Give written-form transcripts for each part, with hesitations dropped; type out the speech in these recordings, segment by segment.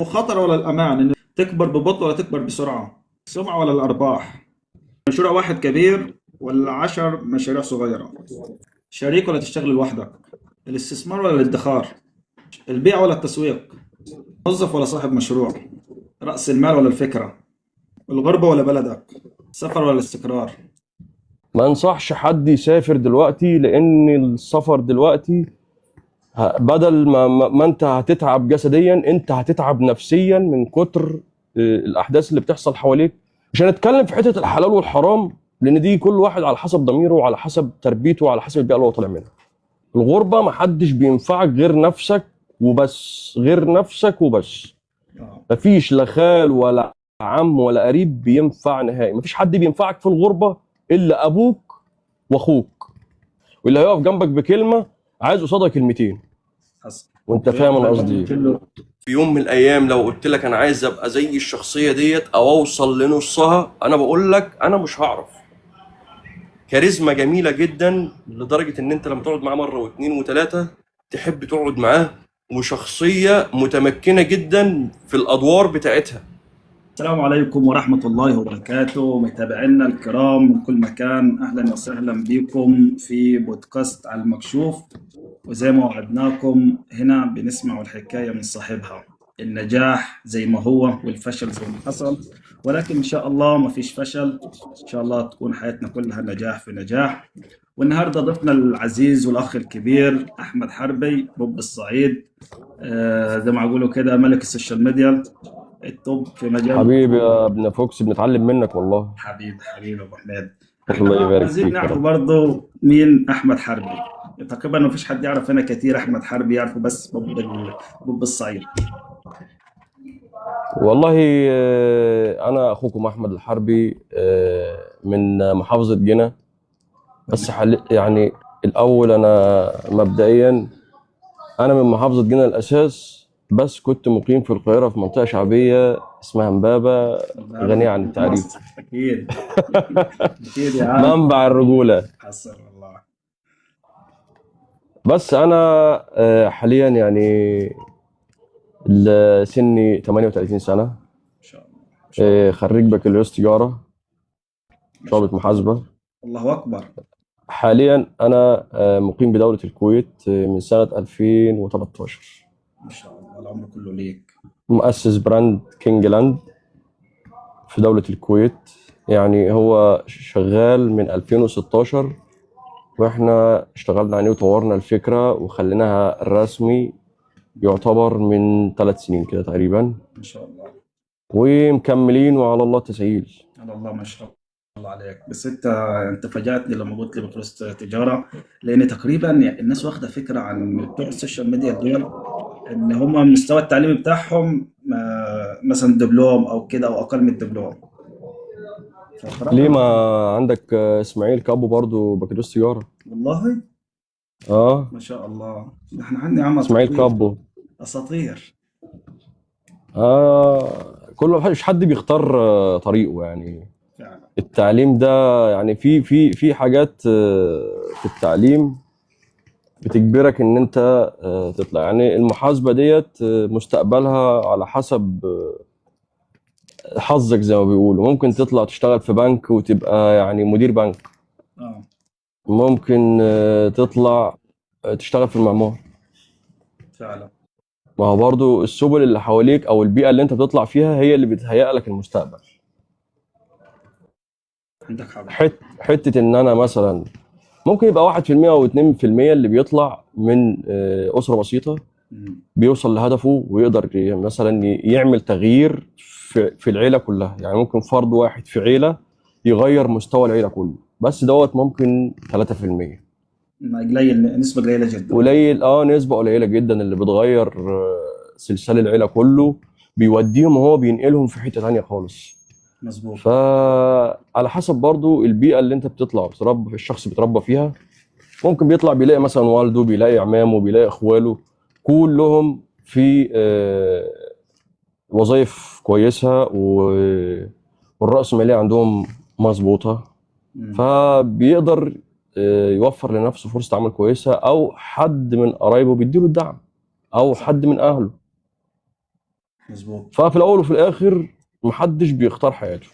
وخطر ولا الأمان، إنه تكبر ببطء ولا تكبر بسرعة، السمعة ولا الأرباح، مشروع واحد كبير ولا 10 مشاريع صغيرة، شريك ولا تشتغل لوحدك، الاستثمار ولا الادخار، البيع ولا التسويق، موظف ولا صاحب مشروع، رأس المال ولا الفكرة، الغربة ولا بلدك، السفر ولا الاستقرار. ما انصحش حد يسافر دلوقتي، لان السفر دلوقتي بدل ما انت هتتعب جسديا، انت هتتعب نفسيا من كتر الاحداث اللي بتحصل حواليك. مش هنتكلم في حته الحلال والحرام، لان دي كل واحد على حسب ضميره وعلى حسب تربيته وعلى حسب البيئه اللي هو طالع منها. الغربه ما حدش بينفعك غير نفسك وبس، غير نفسك وبس. آه. مفيش لا خال ولا عم ولا قريب بينفع نهائي. مفيش حد بينفعك في الغربه الا ابوك واخوك، واللي هيقف جنبك بكلمه عايز قصادها كلمتين. حصل. وانت فاهم انا قصدي ايه. في يوم من الايام لو قلت لك انا عايز ابقى زي الشخصيه ديت او اوصل لنصها، انا بقول لك انا مش هعرف. كاريزما جميله جدا لدرجه ان انت لما تقعد معاه مره واثنين وثلاثه تحب تقعد معاه، وشخصيه متمكنه جدا في الادوار بتاعتها. السلام عليكم ورحمة الله وبركاته، متابعينا الكرام من كل مكان، أهلا وسهلا بكم في بودكاست على المكشوف. وزي ما وعدناكم هنا بنسمع الحكاية من صاحبها، النجاح زي ما هو والفشل زي ما حصل، ولكن إن شاء الله ما فيش فشل، إن شاء الله تكون حياتنا كلها نجاح في نجاح. والنهاردة ضيفنا العزيز والأخ الكبير أحمد حربي، بوب الصعيد، زي ما يقولوا كده ملك السوشيال ميديا، التوب في مجال. حبيبي يا ابن فوكس، بنتعلم منك والله. حبيبي ابو حميد. الله احنا يبارك عايزين فيك يا نعرف رب. برضه مين احمد حربي. تقريبا ما فيش حد يعرف هنا كتير احمد حربي، يعرفه بس بوب الصعيد. والله انا اخوكم احمد الحربي، من محافظه جنة. بس يعني الاول انا مبدئيا انا من محافظه جنة الاساس، بس كنت مقيم في القاهره في منطقه شعبيه اسمها امبابه، غنيه عن التعريف. مصر اكيد. اكيد يا عم. منبع الرجوله. حصل والله. بس انا حاليا يعني سني 38 سنه، ما شاء الله ما شاء الله خريج بكالوريوس تجاره، ما شاء شعبة محاسبة. الله. الله اكبر. حاليا أنا مقيم بدولة الكويت من سنة 2013. ما شاء الله العمر كله ليك. مؤسس براند كينج لاند في دولة الكويت. يعني هو شغال من 2016، واحنا اشتغلنا عليه وطورنا الفكرة وخليناها رسمي يعتبر من 3 سنين كده تقريبا، ما شاء الله. ومكملين وعلى الله التسهيل. على الله ما شاء الله عليك. بس انت فاجأتني لما قلت لي بكالوريوس تجاره، لان تقريبا الناس واخده فكره عن بتوع السوشيال ميديا دول ان هم المستوى التعليمي بتاعهم مثلا دبلوم او كده او اقل من الدبلوم. ليه فقرأت. ما عندك اسماعيل كابو برضو بكالوريوس تجارة؟ والله اه، ما شاء الله. احنا عندنا يا عم اسماعيل اساطير. كابو. اساطير. كل مش حد بيختار طريقه يعني. فعلا. التعليم ده يعني في حاجات في التعليم بتجبرك ان انت تطلع. يعني المحاسبة ديت مستقبلها على حسب حظك زي ما بيقولوا. ممكن تطلع تشتغل في بنك وتبقى يعني مدير بنك، اه ممكن تطلع تشتغل في المعمار. فعلا. ما هو برضو السبل اللي حواليك او البيئة اللي انت بتطلع فيها هي اللي بتهيئ لك المستقبل. عندك حق. حتة ان انا مثلا ممكن يبقى 1% او 2% اللي بيطلع من اسرة بسيطة مم. بيوصل لهدفه ويقدر مثلا يعمل تغيير في العيلة كلها. يعني ممكن فرد واحد في عيلة يغير مستوى العيلة كله، بس دوت ممكن 3%. قليل، نسبة قليلة جدا. قليل، نسبة قليلة جدا اللي بتغير سلسال العيلة كله، بيوديهم وهو بينقلهم في حتة تانية خالص. مظبوط. فعلى حسب برضو البيئة اللي انت بتطلع بتربى، الشخص بيتربى فيها. ممكن بيطلع بيلاقي مثلا والده، بيلاقي عمامه، بيلاقي اخواله كلهم في وظائف كويسة والرأسمالية عندهم مظبوطة، مم. فبيقدر يوفر لنفسه فرصة عمل كويسة، او حد من قرايبه بيديله الدعم. او صح. حد من اهله. مظبوط. ففي الاول وفي الاخر محدش بيختار حياته.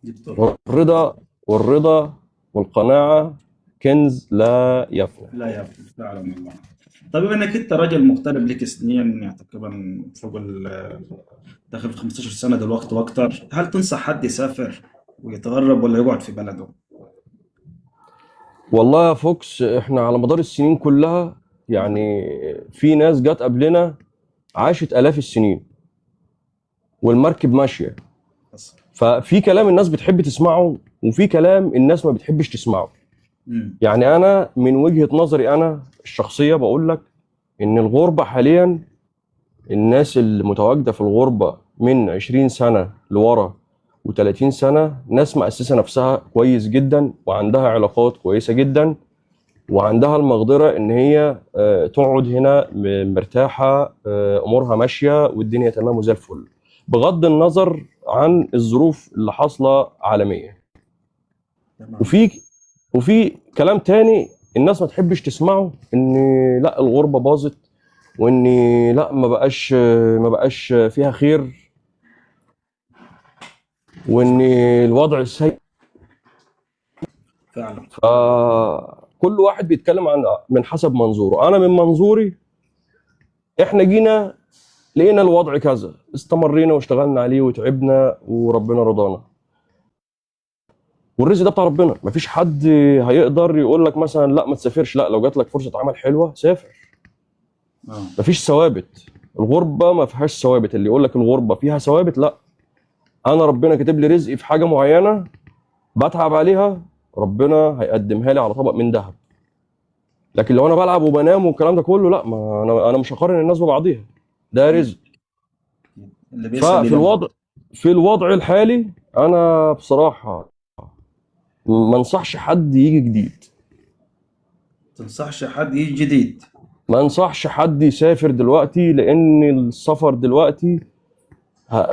دي بطرق. والرضا والقناعة كنز لا يفنى. لا يا أخي، فعلا والله. طيب بما انك انت راجل مغترب لك سنين، يعني تقريبا فوق داخل في 15 سنه دلوقتي واكتر، هل تنصح حد يسافر ويتغرب ولا يقعد في بلده؟ والله يا فوكس، احنا على مدار السنين كلها يعني في ناس جت قبلنا عاشت آلاف السنين والمركب ماشية. بس. ففي كلام الناس بتحب تسمعه وفي كلام الناس ما بتحبش تسمعه. امم. يعني أنا من وجهة نظري أنا الشخصية بقول لك إن الغربة حاليا، الناس اللي متواجدة في الغربة من 20 سنة لورا و30 سنة ناس مؤسسة نفسها كويس جدا وعندها علاقات كويسة جدا وعندها المقدرة إن هي تقعد هنا مرتاحة، أمورها ماشية والدنيا تمام وزي الفل، بغض النظر عن الظروف اللي حاصلة عالميا. تمام. وفي وفي كلام تاني الناس ما تحبش تسمعه، إن لا الغربة باظت، وإن لا ما بقاش فيها خير، وإن الوضع سيء. فعلا. فكل واحد بيتكلم عن من حسب منظوره. أنا من منظوري إحنا جينا لقينا الوضع كذا، استمرينا واشتغلنا عليه وتعبنا وربنا رضانا، والرزق ده بتاع ربنا. مفيش حد هيقدر يقول لك مثلا لا ما تسافرش، لا لو جات لك فرصة عمل حلوة سافر. اه. مفيش ثوابت، الغربة ما فيهاش ثوابت. اللي يقول لك الغربة فيها ثوابت، لا. انا ربنا كاتب لي رزقي في حاجة معينة بتعب عليها، ربنا هيقدمها لي على طبق من ذهب. لكن لو انا بلعب وبنام والكلام ده كله، لا، ما انا مش هقارن الناس ببعضيها، ده اكيد. رزق. اللي بيسعى ففي بيلاقي. الوضع الحالي انا بصراحة ما انصحش حد يجي جديد، تنصحش حد يجي جديد؟ ما انصحش حد يسافر دلوقتي، لان السفر دلوقتي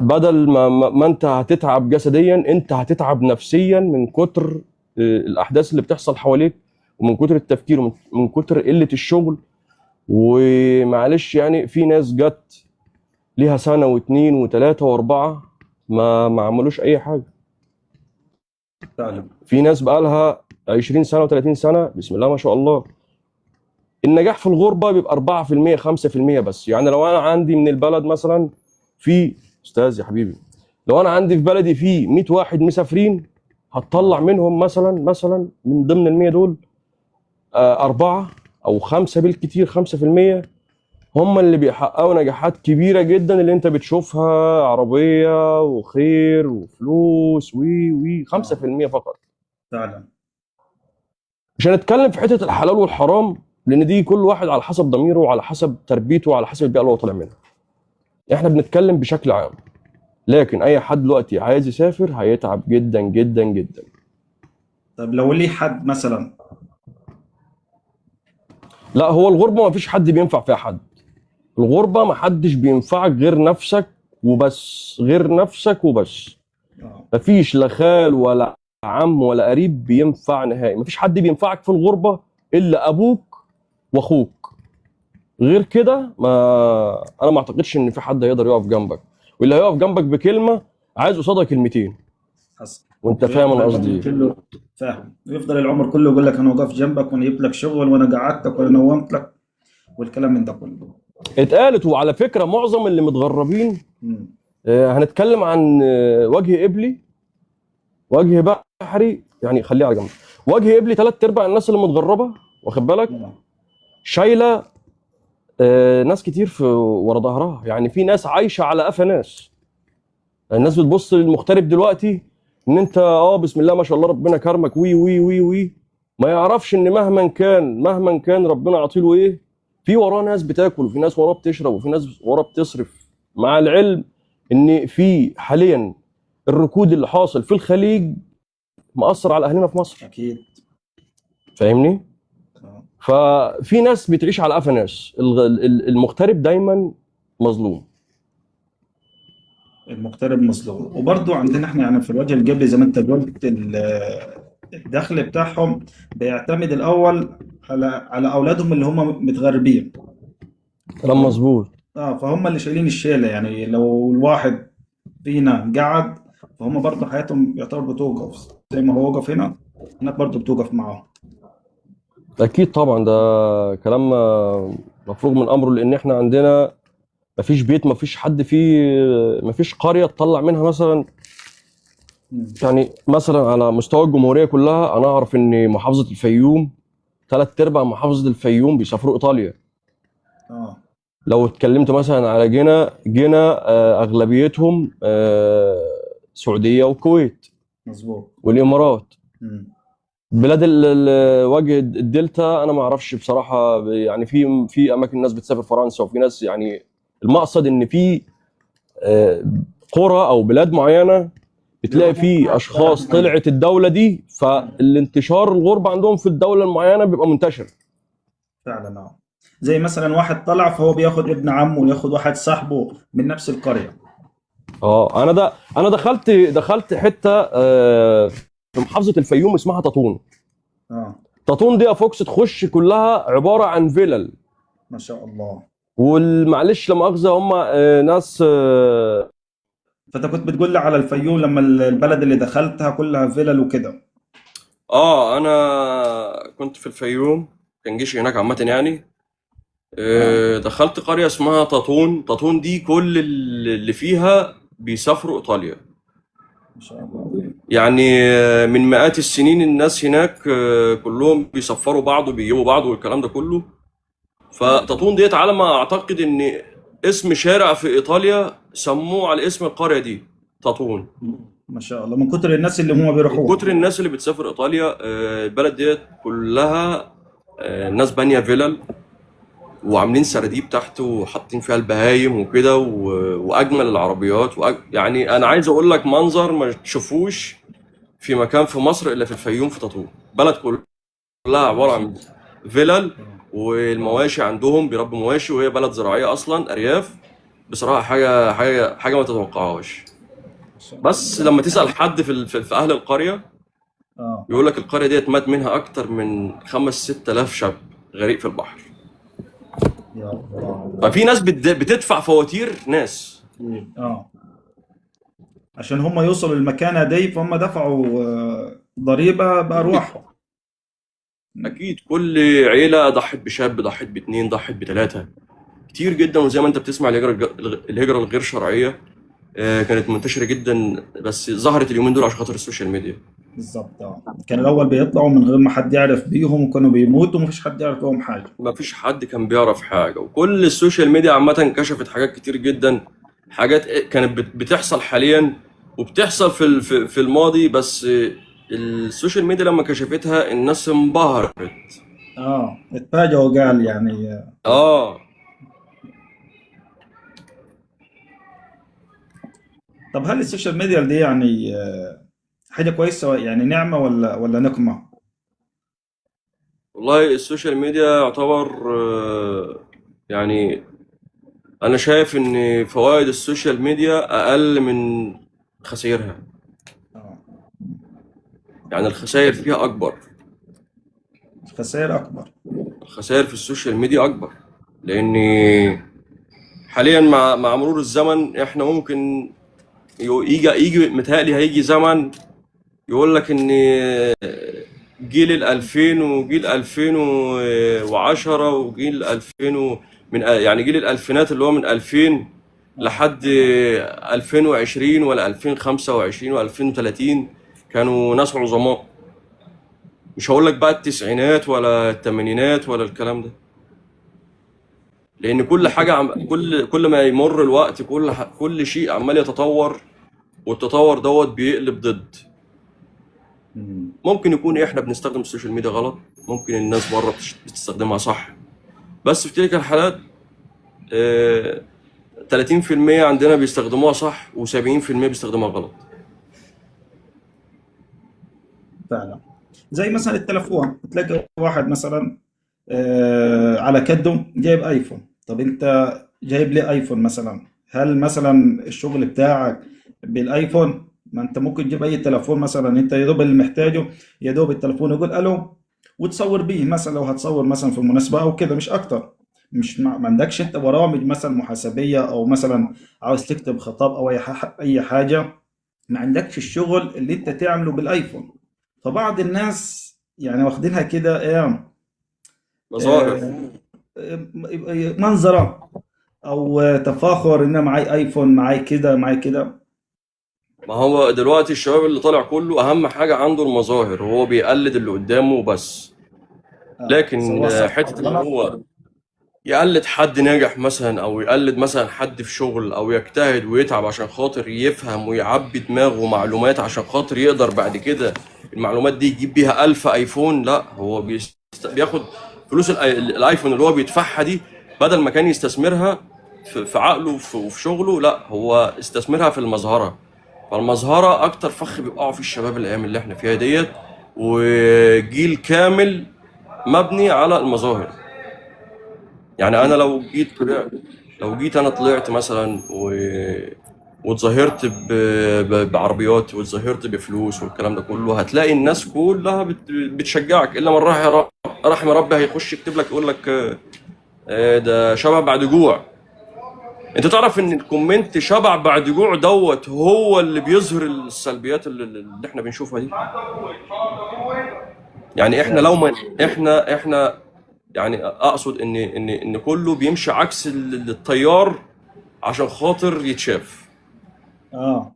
بدل ما انت هتتعب جسديا، انت هتتعب نفسيا من كتر الاحداث اللي بتحصل حواليك، ومن كتر التفكير، ومن كتر قلة الشغل. ومعلش يعني في ناس جت ليها سنة واثنين وثلاثة واربعة ما عملوش اي حاجة. فعلا. في ناس بقالها 20 سنة و30 سنة بسم الله ما شاء الله. النجاح في الغربة بيبقى 4% 5% بس. يعني لو انا عندي من البلد مثلا، في استاذ يا حبيبي، لو انا عندي في بلدي في 100 واحد مسافرين، هتطلع اه. منهم مثلا من ضمن ال 100 دول أربعة أو خمسة بالكتير، 5% هم اللي بيحققوا نجاحات كبيرة جدا اللي أنت بتشوفها، عربية وخير وفلوس وي اه. 5% فقط. فعلا. مش هنتكلم في حتة الحلال والحرام، لأن دي كل واحد على حسب ضميره وعلى حسب تربيته وعلى حسب البيئة اللي هو طالع منها. إحنا بنتكلم بشكل عام. لكن أي حد دلوقتي عايز يسافر هيتعب جدا جدا جدا. طب لو لي حد مثلا. لا، هو الغربة ما فيش حد بينفع فيها حد. الغربة ما حدش بينفعك غير نفسك وبس، غير نفسك وبس. اه. مفيش لا خال ولا عم ولا قريب بينفع نهائي. مفيش حد بينفعك في الغربة إلا أبوك وأخوك. غير كده أنا ما أعتقدش إن في حد هيقدر يقف جنبك، واللي هيقف جنبك بكلمة عايز قصادها كلمتين. حصل. وأنت فاهم ويفضل أنا قصدي العمر إيه. كله. فاهم، ويفضل العمر كله يقول لك انا وقفت جنبك وانا جبت لك شغل وانا قعدتك وانا نومت لك والكلام من ده كله. اتقالت. وعلى فكرة معظم اللي متغربين، امم. هنتكلم عن وجه قبلي وجه بحري، يعني خليه على جنب. وجه قبلي ثلاث ارباع الناس اللي متغربه، واخد بالك، اه. شايله ناس كتير في ورا ظهرها. يعني في ناس عايشه على قفا ناس. الناس بتبص للمغترب دلوقتي ان انت بسم الله ما شاء الله ربنا كرمك وي وي وي وي، ما يعرفش ان مهما كان ربنا عاطيله ايه. في وراه ناس بتاكل، وفي ناس وراه بتشرب، وفي ناس وراه بتصرف. مع العلم ان في حاليا الركود اللي حاصل في الخليج مأثر على اهلنا في مصر. اكيد. فاهمني؟ اه. ففي ناس بتعيش على قفا ناس. المغترب دايما مظلوم. المغترب مظلوم، وبرضه عندنا احنا يعني في الوجه القبلي زي ما انت قلت الدخل بتاعهم بيعتمد الاول على اولادهم اللي هم متغربين. كلام فهم مظبوط. فهم اللي شايلين الشيلة، يعني لو الواحد فينا قعد فهم برضه حياتهم يعتبر بتوقف زي ما هو وقف هنا، هناك برضه بتوقف معاهم. اكيد طبعا، ده كلام مفروغ من امره، لان احنا عندنا مفيش بيت، مفيش حد فيه، مفيش قريه تطلع منها مثلا. مم. يعني مثلا على مستوى الجمهوريه كلها، انا اعرف ان محافظه الفيوم ثلاث ارباع محافظه الفيوم بيسافروا ايطاليا. اه لو اتكلمت مثلا على جنا اغلبيتهم سعوديه والكويت مظبوط. والامارات. مم. بلاد وجه الدلتا انا ما اعرفش بصراحه، يعني في اماكن ناس بتسافر فرنسا، وفي ناس يعني المقصد ان في آه، قرى او بلاد معينه بتلاقي بيروحوا فيه بلد اشخاص معين. طلعت الدوله دي، مم. فالانتشار الغربه عندهم في الدوله المعينه بيبقى منتشر. فعلا زي مثلا واحد طلع فهو بياخد ابن عمه وياخد واحد صاحبه من نفس القرية. اه، انا دخلت حته في محافظه الفيوم اسمها تطون. اه تطون دي يا فوكس تخش كلها عباره عن فيلل. ما شاء الله. والمعلش لا مؤاخذه هم ناس فانت كنت بتقول لي على الفيوم لما البلد اللي دخلتها كلها فيلل وكده. انا كنت في الفيوم، كان جيشي هناك عامه يعني. اه دخلت قريه اسمها تطون. تطون دي كل اللي فيها بيسافروا ايطاليا. ما شاء الله. يعني من مئات السنين الناس هناك كلهم بيسفروا بعض وبيجيبوا بعض والكلام ده كله. اه فتطون ديت على ما اعتقد ان اسم شارع في ايطاليا سموه على اسم القريه دي، تطون. ما شاء الله من كتر الناس اللي هم من بيروحوها. كتر الناس اللي بتسافر ايطاليا، البلد ديت كلها ناس بانيه فيلل، وعاملين سراديب تحت وحاطين فيها البهايم وكده، واجمل العربيات يعني انا عايز اقول لك منظر ما تشوفوش في مكان في مصر الا في الفيوم في تطور. بلد كلها ما عباره شاء عن فيلل، الله. والمواشي عندهم بيربوا مواشي، وهي بلد زراعيه اصلا ارياف. بصراحه حاجه ما تتوقعهاش. ما شاء بس الله. لما تسال حد في اهل القريه، اه يقول لك القريه ديت مات منها اكتر من 5 6000 شاب غريق في البحر. يا الله. ففي ناس بتدفع فواتير ناس. اه عشان هم يوصلوا للمكانة دي فهم دفعوا ضريبة اكيد، بأرواحهم. اكيد كل عيله ضحت بشاب، ضحت باتنين، ضحت بتلاته، كتير جدا. وزي ما انت بتسمع الهجره الغير شرعيه كانت منتشره جدا، بس ظهرت اليومين دول عشان خاطر السوشيال ميديا. بالظبط. كان الأول بيطلعوا من غير ما حد يعرف بيهم وكانوا بيموتوا ومفيش حد يعرف بيهم حاجة. ما فيش حد كان بيعرف حاجه، وكل السوشيال ميديا عامه كشفت حاجات كتير جدا. حاجات كانت بتحصل حاليا وبتحصل في الماضي، بس السوشيال ميديا لما كشفتها الناس انبهرت. اتفاجئوا قال يعني اه، طب هل السوشيال ميديا دي يعني حاجة كويسة يعني نعمة ولا نقمة؟ والله السوشيال ميديا يعتبر يعني انا شايف ان فوائد السوشيال ميديا اقل من خسائرها. اه يعني الخسائر فيها اكبر. الخسائر أكبر. الخسائر في السوشيال ميديا اكبر، لان حاليا مع مرور الزمن احنا ممكن يجي متهيألي هيجي زمن يقول لك ان جيل ال 2000 وجيل 2010 وجيل 2000 من يعني جيل الالفينات اللي هو من 2000 اه لحد 2020 ولا 2025 ولا 2030 كانوا ناس عظماء. مش هقول لك بقى التسعينات ولا الثمانينات ولا الكلام ده، لان كل حاجه كل ما يمر الوقت كل شيء عمال يتطور، والتطور دوت بيقلب ضد. مم. ممكن يكون احنا بنستخدم السوشيال ميديا غلط، ممكن الناس بره بتستخدمها صح، بس في تلك الحالات آه، 30% عندنا بيستخدموها صح و70% بيستخدموها غلط. فعلا زي مثلا التلفون تلاقي واحد مثلا على كده جايب ايفون. طب انت جايب لي ايفون مثلا، هل مثلا الشغل بتاعك بالايفون؟ ما انت ممكن تجيب اي تليفون مثلا انت يا دوب اللي محتاجه، يا دوب التليفون يقول الو وتصور بيه مثلا لو هتصور مثلا في مناسبة او كده مش اكتر. مش ما عندكش انت برامج مثلا محاسبيه، او مثلا عاوز تكتب خطاب او اي حاجه، ما عندكش الشغل اللي انت تعمله بالايفون. فبعض الناس يعني واخدينها كده ايه، مظاهر. آه، منظره، او تفاخر ان انا معاي ايفون، معاي كده معاي كده. ما هو دلوقتي الشباب اللي طالع كله اهم حاجة عنده المظاهر، وهو بيقلد اللي قدامه بس. لكن سواء صح او حتة ان غلط. هو يقلد حد ناجح مثلا، او يقلد مثلا حد في شغل، او يجتهد ويتعب عشان خاطر يفهم ويعبي دماغه معلومات عشان خاطر يقدر بعد كده المعلومات دي يجيب بيها 1000 ايفون، لا هو بياخد فلوس الايفون اللي هو بيدفعها دي، بدل ما كان يستثمرها في عقله وفي شغله، لا هو استثمرها في المظهرة. فالمظهرة اكتر فخ بيقعوا فيه الشباب الايام اللي احنا فيها ديت، وجيل كامل مبني على المظاهر. يعني انا اكيد. لو جيت انا طلعت مثلا واتظاهرت بعربيات، واتظاهرت بفلوس والكلام ده كله، هتلاقي الناس كلها بتشجعك، الا من رحم ربي هيخش يكتب لك يقول لك ده شبع بعد جوع. انت تعرف ان الكومنت شبع بعد جوع دوت هو اللي بيظهر السلبيات اللي احنا بنشوفها دي. يعني احنا لو فعلا. ما احنا يعني اقصد ان كله بيمشي عكس التيار عشان خاطر يتشاف. اه.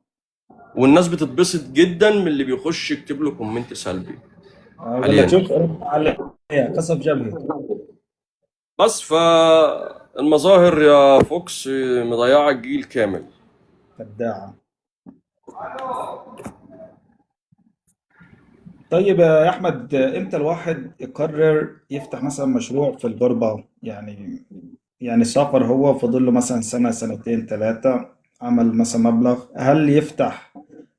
والناس بتتبسط جدا من اللي بيخش يكتب له كومنت سلبي يقول لك حاليا. شوف رد عليها، قصف جبهته. بس فالمظاهر يا فوكس مضيعة الجيل كامل. خداعه. طيب يا احمد، امتى الواحد يقرر يفتح مثلا مشروع في الغربه؟ يعني سافر، هو فاضل له مثلا سنه سنتين ثلاثه، عمل مثلا مبلغ، هل يفتح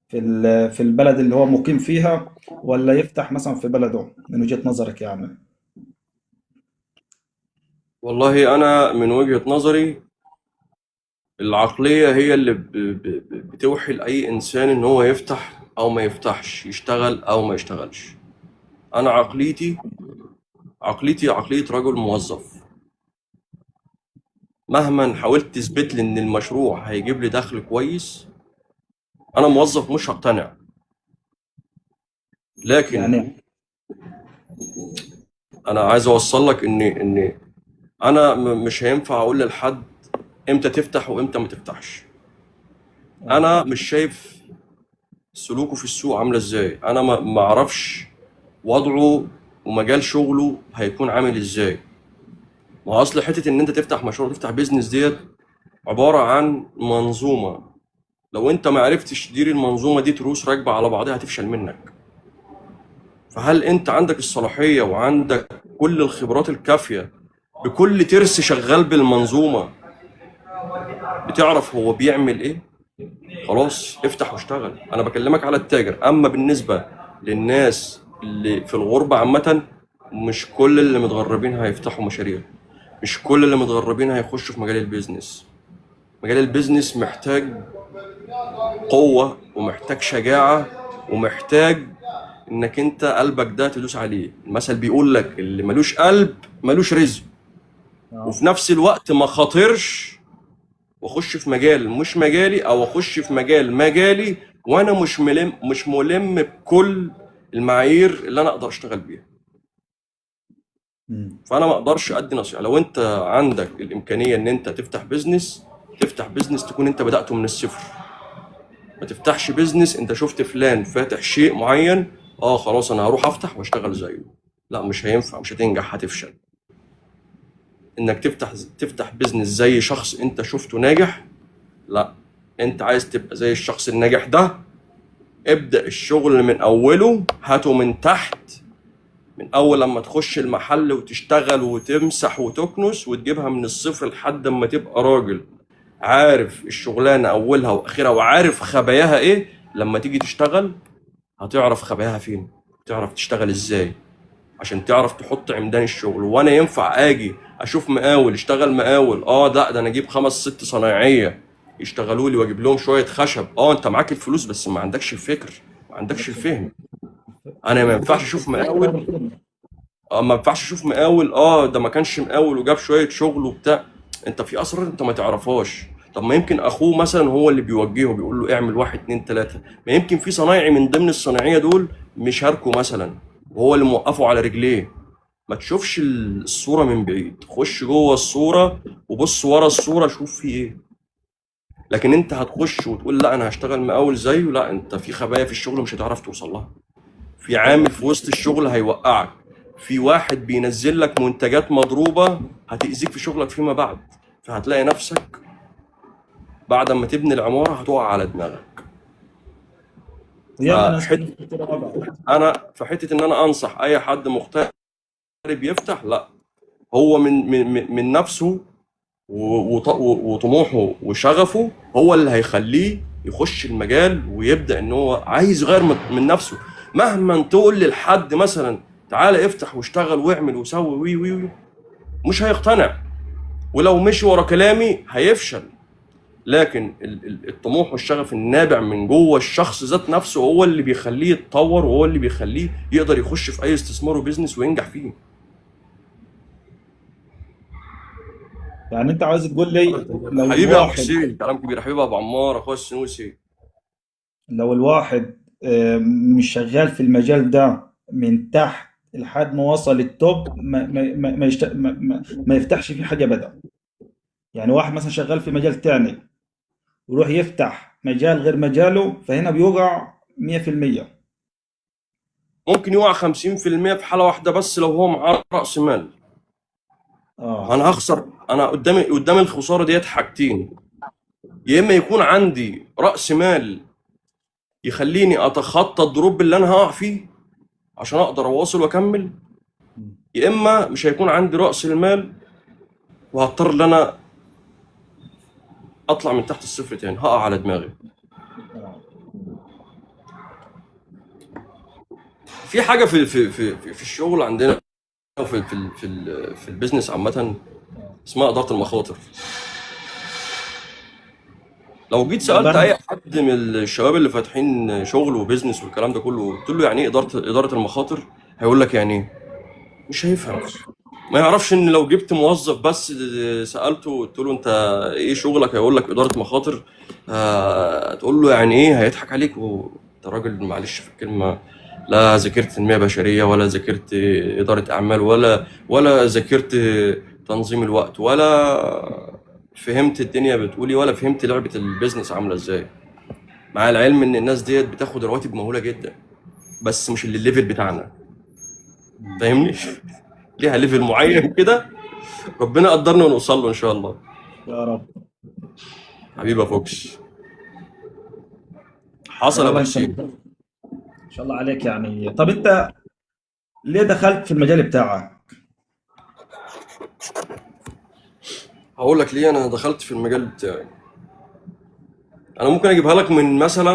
في البلد اللي هو مقيم فيها، ولا يفتح مثلا في بلده من وجهة نظرك يعني؟ والله انا من وجهة نظري العقلية هي اللي بتوحي لأي إنسان إن هو يفتح أو ما يفتحش، يشتغل أو ما يشتغلش. أنا عقليتي عقلية رجل موظف. مهما حاولت تثبت لي إن المشروع هيجيب لي دخل كويس، أنا موظف مش هقتنع. لكن يعني أنا عايز أوصل لك إن أنا مش هينفع أقول لحد إمتى تفتح وإمتى ما تفتحش. اه. أنا مش شايف سلوكه في السوق عاملة إزاي، أنا ما أعرفش وضعه ومجال شغله هيكون عامل إزاي. ما هو اصل حته ان انت تفتح مشروع، تفتح بيزنس ديت عباره عن منظومه. لو انت ما عرفتش تدير المنظومه دي تروس راكبه على بعضها هتفشل منك. فهل انت عندك الصلاحيه وعندك كل الخبرات الكافيه بكل ترس شغال بالمنظومه، بتعرف هو بيعمل ايه؟ خلاص افتح واشتغل. انا بكلمك على التاجر. اما بالنسبه للناس اللي في الغربه عامه، مش كل اللي متغربين هيفتحوا مشاريع، مش كل اللي متغربين هيخشوا في مجال البيزنس. مجال البيزنس محتاج قوة، ومحتاج شجاعة، ومحتاج انك انت قلبك ده تدوس عليه. المثل بيقول لك اللي ملوش قلب ملوش رزق. اه. وفي نفس الوقت ما خاطرش واخش في مجال مش مجالي، او اخش في مجالي وانا مش ملم بكل المعايير اللي انا اقدر اشتغل بيها. مم. فانا ما اقدرش ادي نصيحة. لو انت عندك الامكانية ان انت تفتح بيزنس تكون انت بدأته من الصفر. ما تفتحش بيزنس انت شفت فلان فاتح شيء معين، اه خلاص انا هروح افتح واشتغل زيه. لا مش هينفع، مش هتنجح، هتفشل. انك تفتح بيزنس زي شخص انت شفته ناجح، لا. انت عايز تبقى زي الشخص الناجح ده، ابدأ الشغل من اوله، هاته من تحت. من اول لما تخش المحل وتشتغل وتمسح وتكنس وتجيبها من الصفر لحد ما تبقى راجل عارف الشغلانة اولها واخرها وعارف خباياها ايه. لما تيجي تشتغل هتعرف خباها فين، تعرف تشتغل ازاي، عشان تعرف تحط عمدان الشغل. وانا ينفع اجي اشوف مقاول اشتغل مقاول، لا ده انا اجيب 5 6 صنايعيه يشتغلوا لي واجيب لهم شويه خشب. انت معاك الفلوس بس ما عندكش الفكر، ما عندكش عندكش الفهم. انا ما ينفعش اشوف الفكرة مقاول. والخبرة. ما ينفعش اشوف مقاول ده ما كانش مقاول وجاب شويه شغل وبتاع. انت في اسرار انت ما تعرفهاش. طب ما يمكن اخوه مثلا هو اللي بيوجهه، بيقول له اعمل واحد اتنين تلاته. ما يمكن في صنايعي من ضمن الصناعيه دول مشاركه مثلا، وهو اللي موقفه على رجليه. ما تشوفش الصوره من بعيد، خش جوه الصوره وبص ورا الصوره شوف في ايه. لكن انت هتخش وتقول لا انا هشتغل مقاول زيه، لا، انت في خبايا في الشغل مش هتعرف توصل لها. في عامل في وسط الشغل هيوقعك. في واحد بينزل لك منتجات مضروبة هتأذيك في شغلك فيما بعد. فهتلاقي نفسك بعد ما تبني العمارة هتقع على دماغك. ياما ناس فحت كتير وقعوا. انا في حتة ان انا انصح اي حد مغترب يفتح، لا، هو من نفسه وطموحه وشغفه هو اللي هيخليه يخش المجال ويبدأ ان هو عايز يغير من نفسه. مهما تقول لحد مثلا تعالى افتح واشتغل واعمل وسوي وي وي وي، مش هيقتنع. ولو مشي ورا كلامي هيفشل. لكن الطموح والشغف النابع من جوه الشخص ذات نفسه هو اللي بيخليه يتطور، وهو اللي بيخليه يقدر يخش في اي استثمار وبيزنس وينجح فيه. يعني انت عاوز تقول لي لو حبيبي يا ابو الواحد حسين، كلام كبير. حبيبي يا ابو عمار، اخويا السنوسي. لو الواحد مش شغال في المجال ده من تحت لحد ما وصل التوب، ما يفتحش فيه حاجة بدأ. يعني واحد مثلا شغال في مجال تاني ويروح يفتح مجال غير مجاله، فهنا بيوقع 100%. ممكن يقع 50% في حاله واحده بس، لو هو معاه راس مال. اه. انا هخسر. انا قدامي الخساره ديت حاجتين: يا اما يكون عندي راس مال يخليني اتخطى الدروب اللي انا هقع فيه عشان اقدر اواصل واكمل، يا اما مش هيكون عندي راس المال وهضطر ان انا اطلع من تحت الصفر تاني، هقع على دماغي. آه. في حاجه في الشغل عندنا، في البيزنس عامه، اسمها اداره المخاطر. لو جيت سالت برضه. اي حد من الشباب اللي فاتحين شغل وبيزنس والكلام ده كله، قلت له يعني ايه اداره المخاطر، هيقول لك يعني ايه. مش هيفهم. معرفش. ما يعرفش ان لو جبت موظف بس سالته قلت له انت ايه شغلك، هيقول لك اداره مخاطر. تقول له يعني ايه، هيضحك عليك. وانت راجل معلش في الكلمه، لا ذاكرت تنميه بشريه، ولا ذاكرت اداره اعمال، ولا ذاكرت تنظيم الوقت، ولا فهمت الدنيا بتقولي، ولا فهمت لعبه البيزنس عامله ازاي. مع العلم ان الناس ديت بتاخد رواتب مهوله جدا، بس مش الليفل بتاعنا. فاهمني؟ ليها ليفل معين كده، ربنا قدرنا ونوصل له ان شاء الله. يا رب. حبيبي يا فوكس. حصل لا يا ابو والله انت حسين. ما شاء الله عليك. يعني طب انت ليه دخلت في المجال بتاعك؟ هقول لك ليه انا دخلت في المجال بتاعي. انا ممكن اجيبها لك من مثلا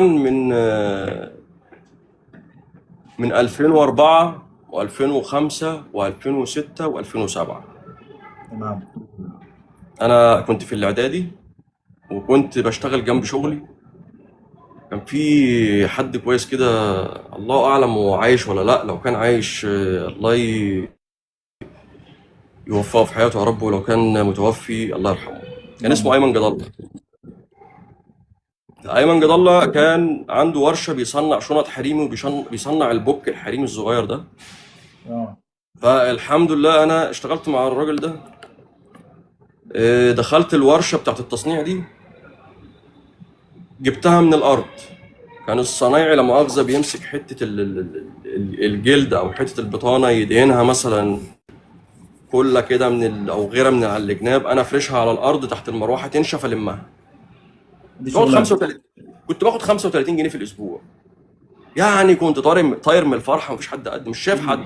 من 2004 و2005 و2006 و2007. تمام. انا كنت في الاعدادي وكنت بشتغل جنب شغلي. كان في حد كويس كده، الله اعلم هو عايش ولا لا. لو كان عايش الله يوفقه في حياته يا رب، ولو كان متوفي الله يرحمه. كان اللهم اسمه ايمن جد الله. ايمن جد الله كان عنده ورشه بيصنع شنط حريمي، وبيصنع البوك الحريمي الصغير ده. اه. فالحمد لله انا اشتغلت مع الراجل ده. دخلت الورشه بتاعت التصنيع دي، جبتها من الارض. كان الصنايعي لا مؤاخذه بيمسك حته الجلد او حته البطانه يدهنها مثلا كلها كده او غيرها من على الجناب، انا افرشها على الارض تحت المروحه تنشف المها. دي باخد شغلانه. 35. كنت باخد 35 جنيه في الاسبوع. يعني كنت طاير من الفرحه، مفيش حد قد، مش شايف حد.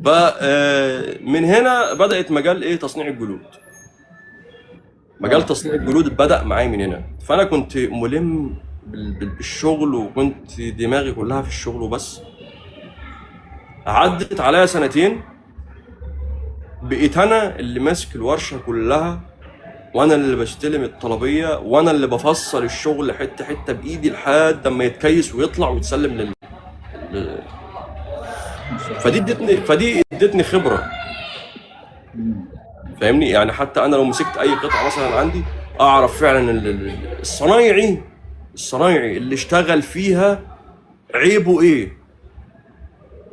فمن هنا بدات مجال ايه، تصنيع الجلود. مجال اه. تصنيع الجلود بدأ معايا من هنا. فأنا كنت ملم بالشغل، وكنت دماغي كلها في الشغل وبس. عدت عليا سنتين، بقيت أنا اللي ماسك الورشة كلها، وأنا اللي بستلم الطلبية، وأنا اللي بفصل الشغل حتة حتة بإيدي لحد ما يتكيس ويطلع ويتسلم ما شاء فدي ادتني خبره. مم. فاهمني؟ يعني حتى انا لو مسكت اي قطعه مثلا عندي، اعرف فعلا الصنايعي اللي اشتغل فيها عيبه ايه.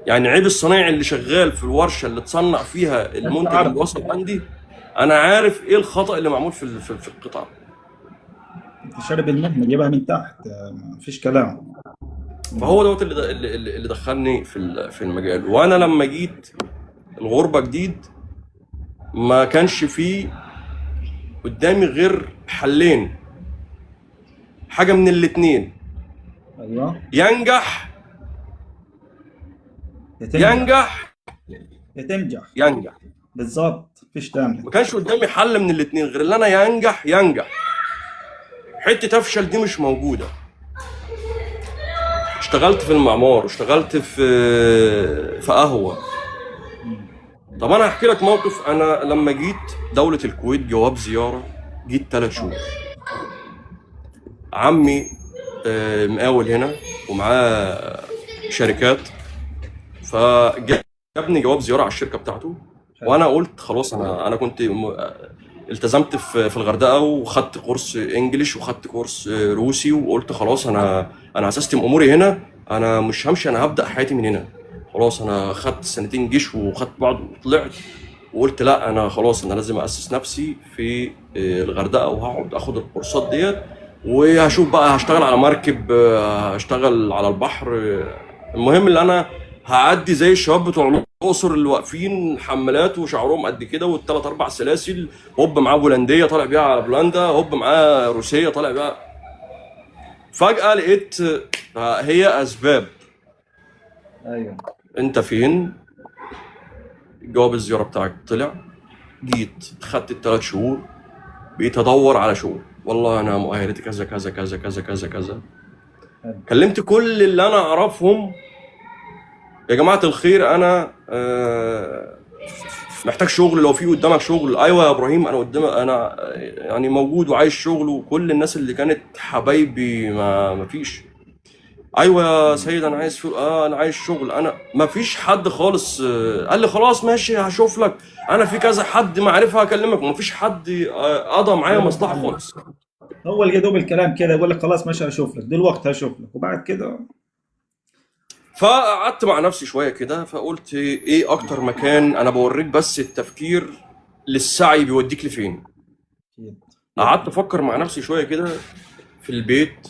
يعني عيب الصنايعي اللي شغال في الورشه اللي تصنع فيها انت المنتج اللي عارف، وصل عندي، انا عارف ايه الخطأ اللي معمول في القطعه. انت شارب المهنه جايبها من تحت، مفيش كلام. مم. فهو دوت اللي دخلني في المجال. وانا لما جيت الغربه جديد، ما كانش فيه قدامي غير حلين، حاجه من الاتنين: ايوه. ينجح يا تنجح ينجح يا تنجح. ينجح. بالظبط، مفيش تاني. ما كانش قدامي حل من الاتنين غير اللي انا ينجح. حته افشل دي مش موجوده. اشتغلت في المعمار، واشتغلت في قهوه. مم. طب انا هحكي لك موقف. انا لما جيت دوله الكويت جواب زياره، جيت 3 شهور. اه. عمي مقاول هنا ومعاه شركات، فجابني جواب زياره على الشركه بتاعته. حلو. وانا قلت خلاص، انا كنت التزمت في الغردقه، وخدت كورس انجليش، وخدت كورس روسي، وقلت خلاص انا هسيستم اموري هنا، انا مش همشي، انا هبدا حياتي من هنا. خلاص انا خدت سنتين جيش وخدت بعض وطلعت، وقلت لا، انا خلاص انا لازم اسس نفسي في الغردقه، وهقعد اخد الكورسات ديت، وهشوف بقى هشتغل على مركب، هشتغل على البحر. المهم اللي انا هعدي زي الشباب بتوع الاقصر اللي واقفين حمالات وشعرهم قد كده والثلاث اربع سلاسل، هوب معاه بولنديه طالع بيها على بولندا، هوب معاه روسيه طالع بيها. فجاه لقيت هي اسباب. ايوه. انت فين؟ جواب الزياره بتاعك طلع. جيت خدت ال3 شهور، بقيت ادور على شغل. والله انا مؤهلتي كذا كذا كذا كذا كذا كذا. حلو. كلمت كل اللي انا اعرفهم: يا جماعه الخير، انا محتاج شغل، لو في قدامك شغل. ايوه يا ابراهيم، انا قدام، انا يعني موجود وعايز شغل. وكل الناس اللي كانت حبايبي ما فيش. ايوه يا مم. سيد، انا عايز شغل. انا عايز شغل. انا ما فيش حد خالص قال لي خلاص ماشي هشوف لك، انا في كذا حد معرفه هكلمك. ما فيش حد قضى معايا رد مصلحه عليك. خالص. هو اللي دوب الكلام كده يقول لك خلاص ماشي هشوف لك دلوقتي، هشوف لك وبعد كده. فقعدت مع نفسي شويه كده، فقلت ايه اكتر مكان انا بوريك بس التفكير للسعي بيوديك لفين. اكيد. قعدت افكر مع نفسي شويه كده في البيت.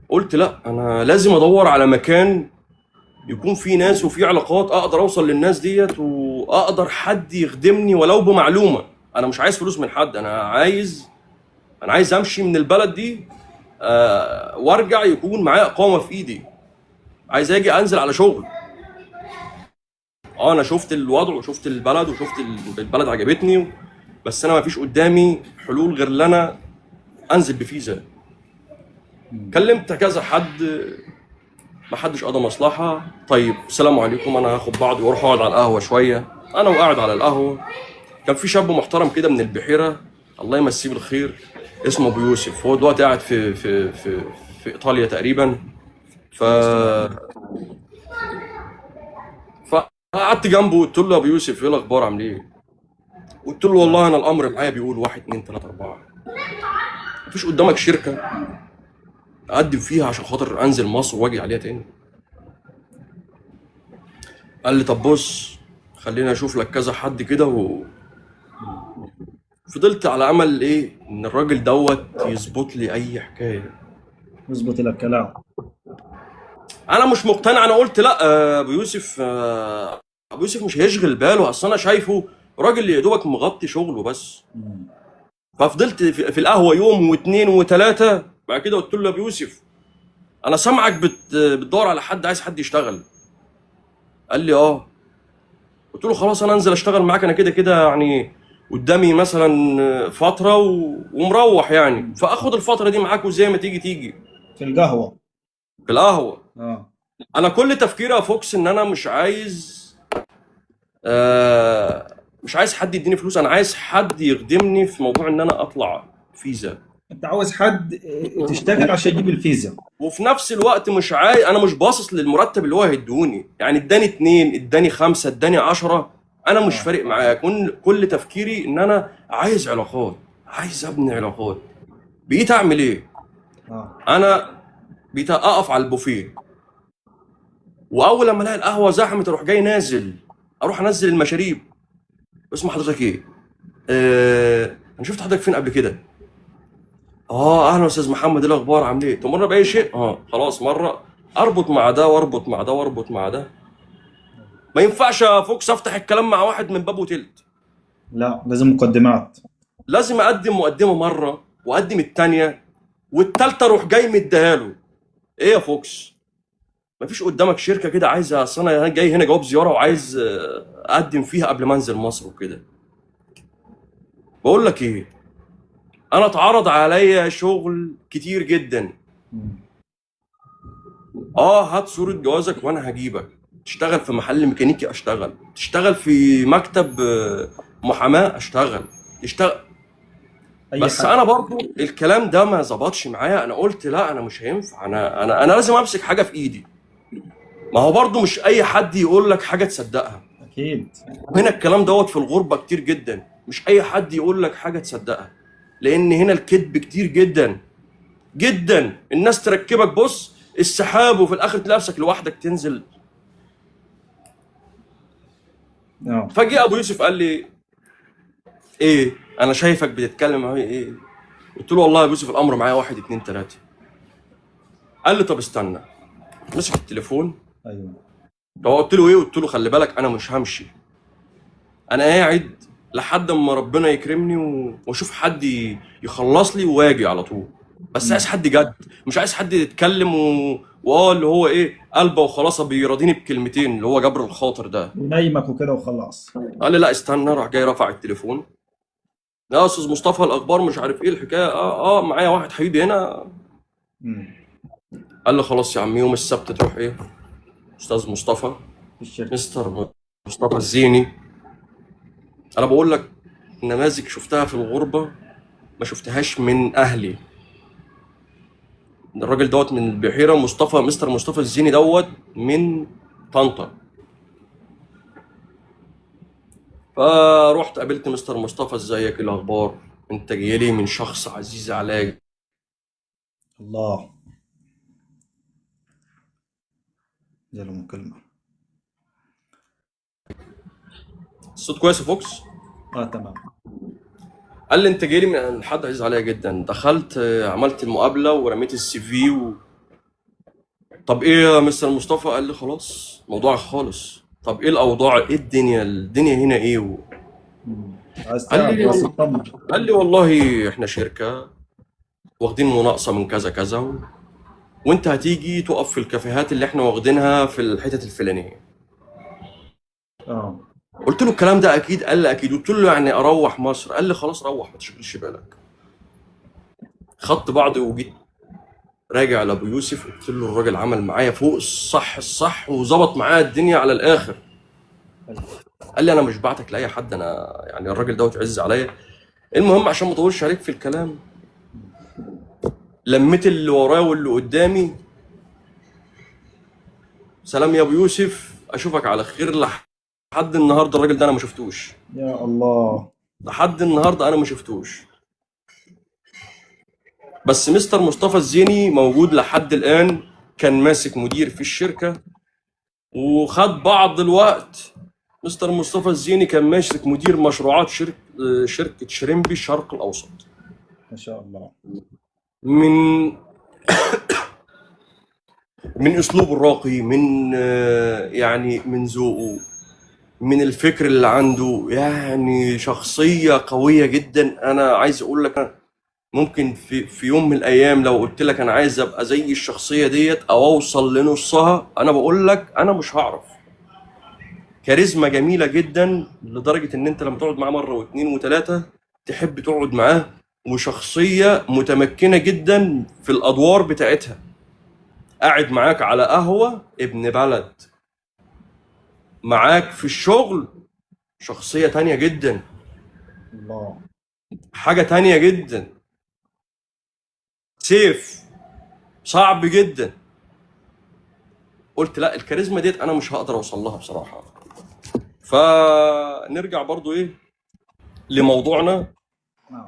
قلت لا، انا لازم ادور على مكان يكون فيه ناس وفيه علاقات، اقدر اوصل للناس ديت، واقدر حد يخدمني ولو بمعلومه. انا مش عايز فلوس من حد، انا عايز امشي من البلد دي، وارجع يكون معايا اقامه في ايدي. عايز اجي انزل على شغل. انا شفت الوضع وشفت البلد وشفت البلد عجبتني، بس انا ما فيش قدامي حلول غير ان انا انزل بفيزا. مم. كلمت كذا حد، ما حدش قضى مصلحه. طيب السلام عليكم، انا هاخد بعضي واروح اقعد على القهوه شويه. انا وقاعد على القهوه، كان في شاب محترم كده من البحيره، الله يمسيه بالخير، اسمه ابو يوسف. هو دلوقتي قاعد في ايطاليا تقريبا. ف فقعدت جنبه، قلت له يا ابو يوسف ايه الاخبار، عامل ايه؟ قلت له والله انا الامر معايا بيقول 1 2 3 4. مفيش قدامك شركه اقدم فيها عشان خاطر انزل مصر واجي عليها تاني؟ قال لي طب بص، خليني اشوف لك كذا حد كده. وفضلت على امل ايه، ان الراجل دوت يظبط لي اي حكايه. يظبط لك كلام. انا مش مقتنع. انا قلت لا، ابو يوسف مش هيشغل باله، اصل انا شايفه راجل يا دوبك مغطي شغله بس. مم. ففضلت في القهوه يوم واثنين وثلاثه. بعد كده قلت له يا ابو يوسف، انا سامعك بتدور على حد، عايز حد يشتغل. قال لي اه. قلت له خلاص انا انزل اشتغل معاك، انا كده كده يعني قدامي مثلا فتره ومروح يعني، مم. فاخد الفتره دي معاك، وزي ما تيجي تيجي في القهوة. في القهوه. اه. انا كل تفكيري يا فوكس ان انا مش عايز حد يديني فلوس، انا عايز حد يخدمني في موضوع ان انا اطلع فيزا. انت عاوز حد تشتغل عشان يجيب الفيزا. وفي نفس الوقت مش انا مش باصص للمرتب اللي هو هيدوني، يعني اداني 2 اداني 5 اداني 10، انا مش اه. فارق معايا. كل تفكيري ان انا عايز علاقات، عايز ابني علاقات. بقيت اعمل ايه؟ اه. انا بقيت اقف على البوفيه، واول لما الاقي القهوه زحمت اروح جاي نازل، اروح انزل المشاريب. اسم حضرتك ايه؟ انا شفت حضرتك فين قبل كده؟ اه اهلا استاذ محمد، ايه الاخبار، عامل ايه؟ تمر باي شيء؟ خلاص مره اربط مع ده واربط مع ده واربط مع ده. ما ينفعش يا فوكس افتح الكلام مع واحد من باب وتلت. لا، لازم مقدمات. لازم اقدم مقدمه مره واقدم التانيه والتالته اروح جاي مديها له. ايه يا فوكس؟ مفيش قدامك شركه كده عايزه؟ اصل انا جاي هنا جواب زياره وعايز اقدم فيها قبل ما انزل مصر وكده. بقول لك ايه، انا اتعرض عليا شغل كتير جدا. مم. هات صورة جوازك وانا هجيبك. تشتغل في محل ميكانيكي اشتغل، تشتغل في مكتب محاماة اشتغل، تشتغل. اي بس حاجه. انا برضو الكلام ده ما ظبطش معايا. انا قلت لا، انا مش هينفع، انا لازم امسك حاجة في ايدي. ما هو برضو مش اي حد يقول لك حاجة تصدقها. اكيد. هنا الكلام دوت في الغربة كتير جدا، مش اي حد يقول لك حاجة تصدقها، لان هنا الكذب كتير جدا جدا. الناس تركبك بص السحاب وفي الاخر تلاقي نفسك لوحدك تنزل. اه. فجأة ابو يوسف قال لي ايه، انا شايفك بتتكلم اهو ايه. قلت له والله يا ابو يوسف الامر معايا واحد اتنين تلاته. قال لي طب استنى. مسك التليفون. ايوه. هو قلت له ايه؟ قلت له خلي بالك انا مش همشي، انا قاعد لحد اما ربنا يكرمني واشوف حد يخلص لي واجي على طول. بس عايز مم. حد جد، مش عايز حد يتكلم اللي هو ايه قلبه وخلاص بيراضيني بكلمتين اللي هو جبر الخاطر ده. ينيمك وكده وخلاص. قال لي لا استنى. راح جاي رفع التليفون. يا استاذ مصطفى الاخبار مش عارف ايه الحكايه، معايا واحد حبيبي هنا. مم. قال لي خلاص يا عم يوم السبت تروح ايه استاذ مصطفى، في الشركه. مستر مصطفى الزيني. انا بقول لك نماذج شفتها في الغربه ما شفتهاش من اهلي. الراجل دوت من البحيره، مصطفى مستر مصطفى الزيني دوت من طنطا. فروحت قابلت مستر مصطفى، ازيك، إيه الاخبار، انت جاي لي من شخص عزيز عليا. الله. جاله مكالمه. الصوت كويس يا فوكس؟ اه تمام. قال لي انت جاي لي من حد عزيز عليا جدا. دخلت عملت المقابله ورميت السي في طب ايه يا مستر مصطفى؟ قال لي خلاص موضوع خالص. طب ايه الاوضاع، ايه الدنيا هنا ايه مم. عايز قال تعرف لي بس تطمن. قال لي والله احنا شركه واخدين مناقصه من كذا كذا وانت هتيجي تقف في الكافيهات اللي احنا واخدينها في الحتت الفلانيه. اه. قلت له الكلام ده اكيد؟ قال لي اكيد. قلت له يعني اروح مصر؟ قال لي خلاص روح ما تشغلش بالك. خدت بعضي وجيت راجع لابو يوسف. قلت له الراجل عمل معايا فوق الصح وظبط معايا الدنيا على الاخر. ايوه. قال لي انا مش بعتك لاي حد، انا يعني الراجل دوت عز عليا. المهم عشان ما اطولش عليك في الكلام، لميت اللي ورايا واللي قدامي. سلام يا ابو يوسف، اشوفك على خير. لحد النهارده الراجل ده انا ما شفتوش، يا الله. لحد النهارده انا ما شفتوش. بس مستر مصطفى الزيني موجود لحد الان، كان ماسك مدير في الشركه وخد بعض الوقت. مستر مصطفى الزيني كان ماسك مدير مشروعات شركه شريمبي الشرق الاوسط. ما شاء الله. من اسلوبه الراقي، من يعني من ذوقه، من الفكر اللي عنده، يعني شخصية قوية جدا. أنا عايز أقول لك ممكن في يوم من الأيام لو قلت لك أنا عايز أبقى زي الشخصية ديت أو أوصل لنصها، أنا بقول لك أنا مش هعرف. كاريزما جميلة جدا لدرجة إن أنت لما تقعد معاه مرة واثنين وثلاثة تحب تقعد معاه. وشخصية متمكنة جدا في الأدوار بتاعتها. قاعد معاك على قهوة ابن بلد، معاك في الشغل شخصية تانية جدا، الله. حاجة تانية جدا. سيف صعب جدا. قلت لا، الكاريزما ديت انا مش هقدر اوصل لها بصراحه. فنرجع برضو ايه لموضوعنا.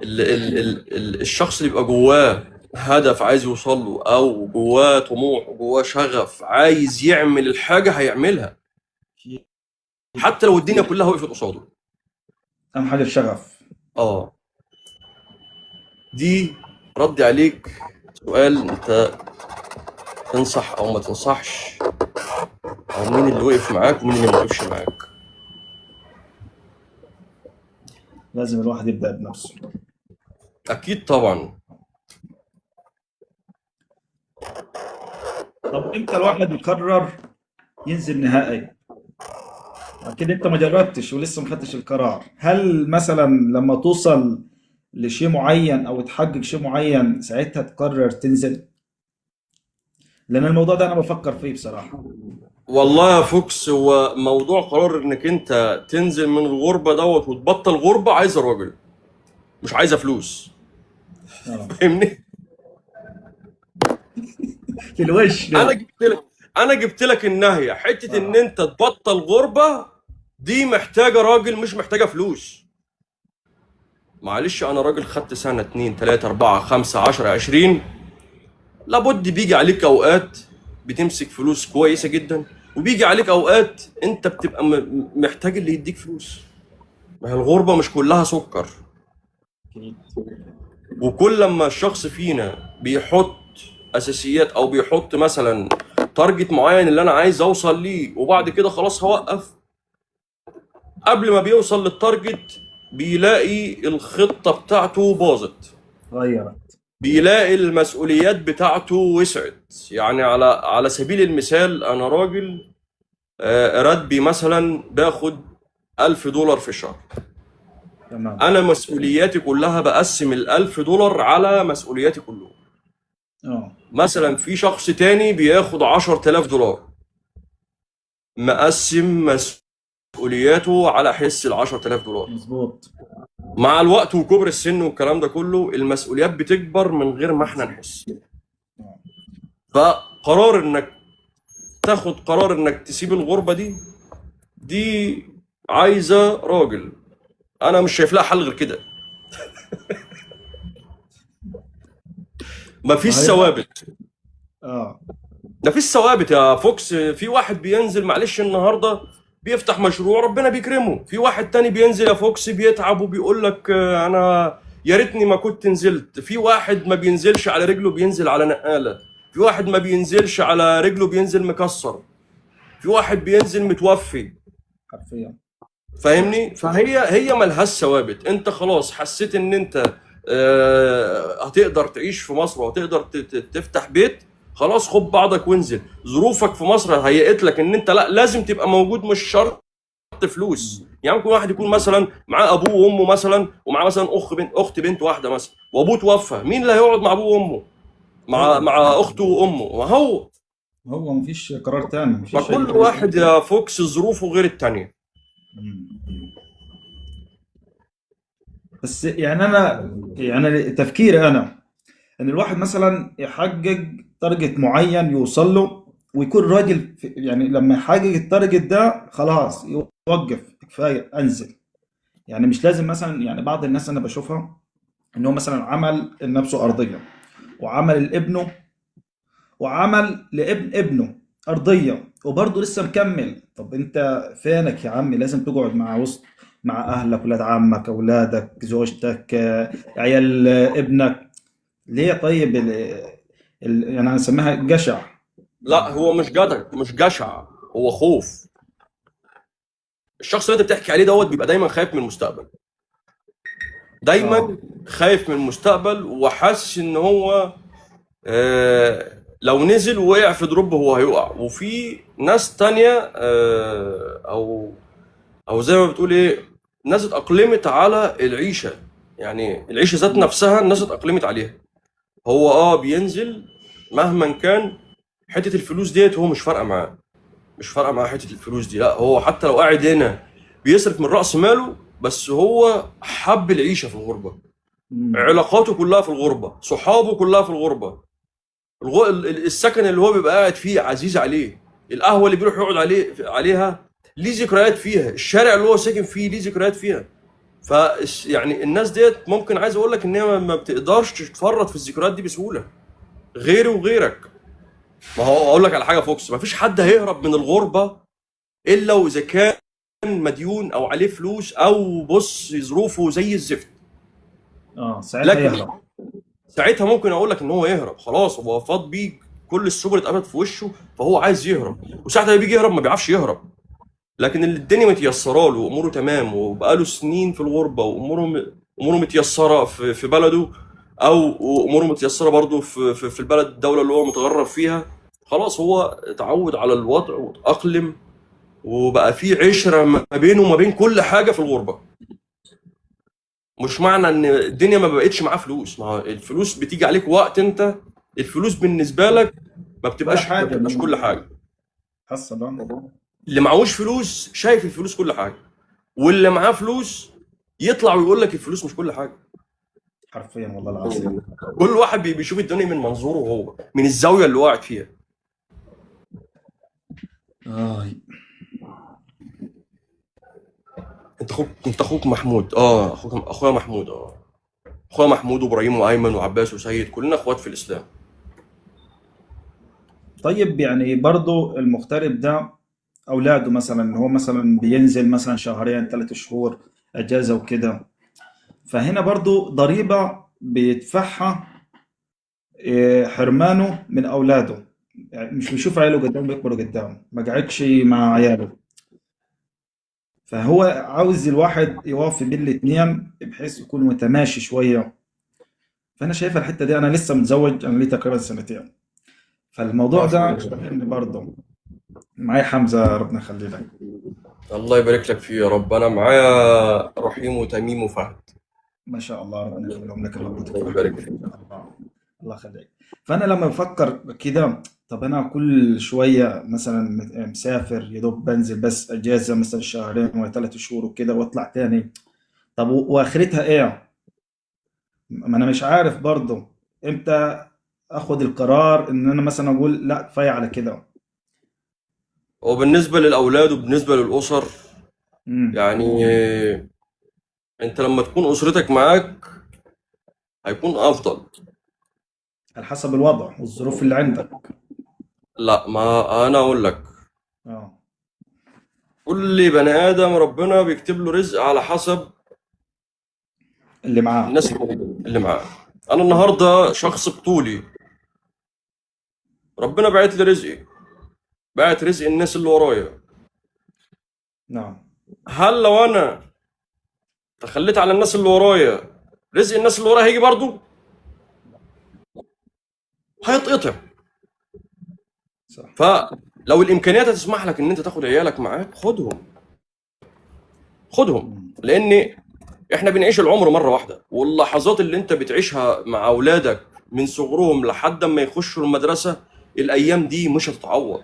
الشخص اللي بيبقى جواه هدف عايز يوصل له، او جواه طموح وجواه شغف عايز يعمل الحاجه هيعملها حتى لو الدنيا كلها وقفت قصاده. اهم حاجه الشغف. اه، دي ردي عليك سؤال، انت تنصح او ما تنصحش، او مين اللي وقف معاك ومين اللي ما وقفش معاك؟ لازم الواحد يبدا بنفسه. اكيد طبعا. طب امتى الواحد يقرر ينزل نهائي؟ اكيد انت ما جربتش ولسه ما خدتش القرار. هل مثلا لما توصل لشيء معين او تحقق شيء معين ساعتها تقرر تنزل؟ لان الموضوع ده انا بفكر فيه بصراحه. والله يا فوكس، هو موضوع قرار انك انت تنزل من الغربة دوت وتبطل غربة عايزة راجل، مش عايزة فلوس. اه، فاهمني؟ في الوش انا ده. جبت لك انا جبت لك النهاية، حتة ان اه، انت تبطل غربة دي محتاجة راجل مش محتاجة فلوس. معلش، انا راجل خدت سنة 2 3 4 5 10 20، لابد بيجي عليك اوقات بتمسك فلوس كويسة جدا، وبيجي عليك اوقات انت بتبقى محتاج اللي يديك فلوس. ما هي الغربة مش كلها سكر. اكيد. وكل لما الشخص فينا بيحط اساسيات او بيحط مثلا تارجت معين اللي انا عايز اوصل ليه وبعد كده خلاص هوقف، قبل ما بيوصل للتارجت بيلاقي الخطة بتاعته باظت، غيرت. بيلاقي المسؤوليات بتاعته وسعت. يعني على سبيل المثال، انا راجل راتبي مثلا باخد $1000 في الشهر. تمام. انا مسؤولياتي كلها بقسم $1000 على مسؤولياتي كلهم. اه، مثلا في شخص تاني بياخد $10000، مقسم مسؤولياته على حس $10000. مظبوط. مع الوقت وكبر السن والكلام ده كله، المسؤوليات بتكبر من غير ما احنا نحس. آه. فقرار انك تاخد قرار انك تسيب الغربة دي عايزة راجل. انا مش شايف لها حل غير كده. مفيش صحيح. ثوابت. اه. مفيش ثوابت يا فوكس. في واحد بينزل معلش النهارده بيفتح مشروع ربنا بيكرمه، في واحد تاني بينزل يا فوكس بيتعب وبيقول لك انا يا ريتني ما كنت نزلت. في واحد ما بينزلش على رجله بينزل على نقالة، في واحد ما بينزلش على رجله بينزل مكسر، في واحد بينزل متوفي. حرفيا. فاهمني؟ فهي ملهاش ثوابت. انت خلاص حسيت ان انت هتقدر تعيش في مصر وهتقدر تفتح بيت، خلاص خد بعضك وانزل. ظروفك في مصر هيئت لك ان انت لا لازم تبقى موجود، مش شرط فلوس. يعني ممكن واحد يكون مثلا معاه ابوه وامه مثلا، ومعاه مثلا اخت بنت واحده مثلا، وابوه توفى، مين اللي هيقعد مع ابوه وامه؟ مع هو مع اخته وامه؟ ما هو. هو مفيش قرار تاني، مفيش اي فكل طريق واحد تاني. يا فوكس ظروفه غير التانيه. مم. بس يعني انا، يعني تفكيري انا ان الواحد مثلا يحقق تارجت معين يوصل له ويكون راجل يعني لما يحقق التارجت ده خلاص يوقف، كفايه انزل. يعني مش لازم مثلا، يعني بعض الناس انا بشوفها ان هو مثلا عمل لنفسه ارضيه، وعمل لابنه، وعمل لابن ابنه ارضيه، وبرضه لسه مكمل. طب انت فينك يا عمي؟ لازم تقعد مع وسط، مع اهلك، ولاد عمك، اولادك، زوجتك، عيال ابنك. ليه؟ طيب يعني انا اسميها جشع. لا، هو مش جدع، مش جشع، هو خوف. الشخص اللي انت بتحكي عليه دوت بيبقى دايما خايف من المستقبل، اه. دايما خايف من المستقبل، وحاسس ان هو لو نزل ووقع في دروب هو هيقع. وفي ناس تانية او زي ما بتقول ايه، ناس اتأقلمت على العيشة. يعني العيشة ذات نفسها الناس اتأقلمت عليها. هو بينزل مهما كان، حتة الفلوس ديت هو مش فارقة معاه. مش فارقة معاه حتة الفلوس دي، لا هو حتى لو قاعد هنا بيصرف من رأس ماله، بس هو حب العيشة في الغربة. امم. علاقاته كلها في الغربه، صحابه كلها في الغربه، السكن اللي هو بيبقى قاعد فيه عزيز عليه، القهوه اللي بيروح يقعد عليها ليه ذكريات فيها، الشارع اللي هو ساكن فيه ليه ذكريات فيها. ف يعني الناس ديت ممكن، عايز اقول لك ان هي ما بتقدرش تتفرط في الذكريات دي بسهوله، غيري وغيرك. ما هو اقول لك على حاجه فوكس، ما فيش حد هيهرب من الغربه الا واذا كان مديون او عليه فلوس او بص ظروفه زي الزفت. ساعتها لكن يهرب. ساعتها ممكن اقول لك ان هو يهرب، خلاص هو فاض بيه، كل السبل اتقفلت في وشه فهو عايز يهرب، وساعتها بيجي يهرب ما بيعرفش يهرب. لكن اللي الدنيا متيسره له واموره تمام وبقاله سنين في الغربه اموره متيسره في بلده، او اموره متيسره برضه في البلد الدوله اللي هو متغرب فيها، خلاص هو اتعود على الوضع وتأقلم، وبقى في عشره ما بينه وما بين كل حاجه في الغربه. مش معنى ان الدنيا ما بقتش معاه فلوس، ما هو الفلوس بتيجي عليك وقت انت الفلوس بالنسبه لك ولا ما حاجة. بتبقاش كل حاجه. حصل اللي معهوش فلوس شايف الفلوس كل حاجه، واللي معاه فلوس يطلع ويقول لك الفلوس مش كل حاجه. حرفيا والله العظيم. كل واحد بيشوف الدنيا من منظوره هو، من الزاويه اللي قاعد فيها. آه. انت اخوك محمود، اخويا محمود، اخويا محمود وابراهيم وايمن وعباس وسيد، كلنا اخوات في الاسلام. طيب يعني برضو المغترب ده أولاده مثلا، هو مثلا بينزل مثلا شهرين 3 شهور أجازة وكده، فهنا برضو ضريبة بيدفعها، حرمانه من أولاده. يعني مش بيشوف عياله قدامه بيكبروا قدامه، ما قعدش مع عياله. فهو عاوز الواحد يوافي بين الاتنين بحيث يكون متماشي شوية. فأنا شايف الحتة دي، أنا لسه متزوج، أنا لي تقريبا سنتين، فالموضوع ما شاء ده الله. شاغلني برضه. معايا حمزة، ربنا يخلي لك. الله يبارك لك فيه يا رب. انا معايا رحيم وتميم وفهد. ما شاء الله، ربنا يخليهم لك يا رب الله وتفرحهم يبارك بيك فيك. إن شاء الله. الله يخليك. فأنا لما بفكر كده، طب أنا كل شوية مثلا مسافر، يا دوب بنزل بس أجازة مثلا شهرين ولا 3 شهور وكده وأطلع تاني. طب وآخرتها إيه؟ ما أنا مش عارف برضه إمتى أخد القرار إن أنا مثلا أقول لا كفاية على كده. وبالنسبه للاولاد وبالنسبه للاسر، امم. يعني انت لما تكون اسرتك معاك هيكون افضل. على حسب الوضع والظروف اللي عندك. لا، ما انا اقول لك، اه. كل بني ادم ربنا بيكتب له رزق على حسب اللي معاه. الناس اللي معاه. انا النهارده شخص بطولي، ربنا باعت لي رزقي، باعت رزق الناس اللي ورايا. نعم. هل لو انا تخليت على الناس اللي ورايا، رزق الناس اللي ورايا هيجي برضو؟ هيتقطع. صح. فلو الامكانيات هتسمح لك ان انت تاخد عيالك معاك، خدهم، خدهم. مم. لان احنا بنعيش العمر مره واحده، واللحظات اللي انت بتعيشها مع اولادك من صغرهم لحد ما يخشوا المدرسه، الايام دي مش هتتعوض.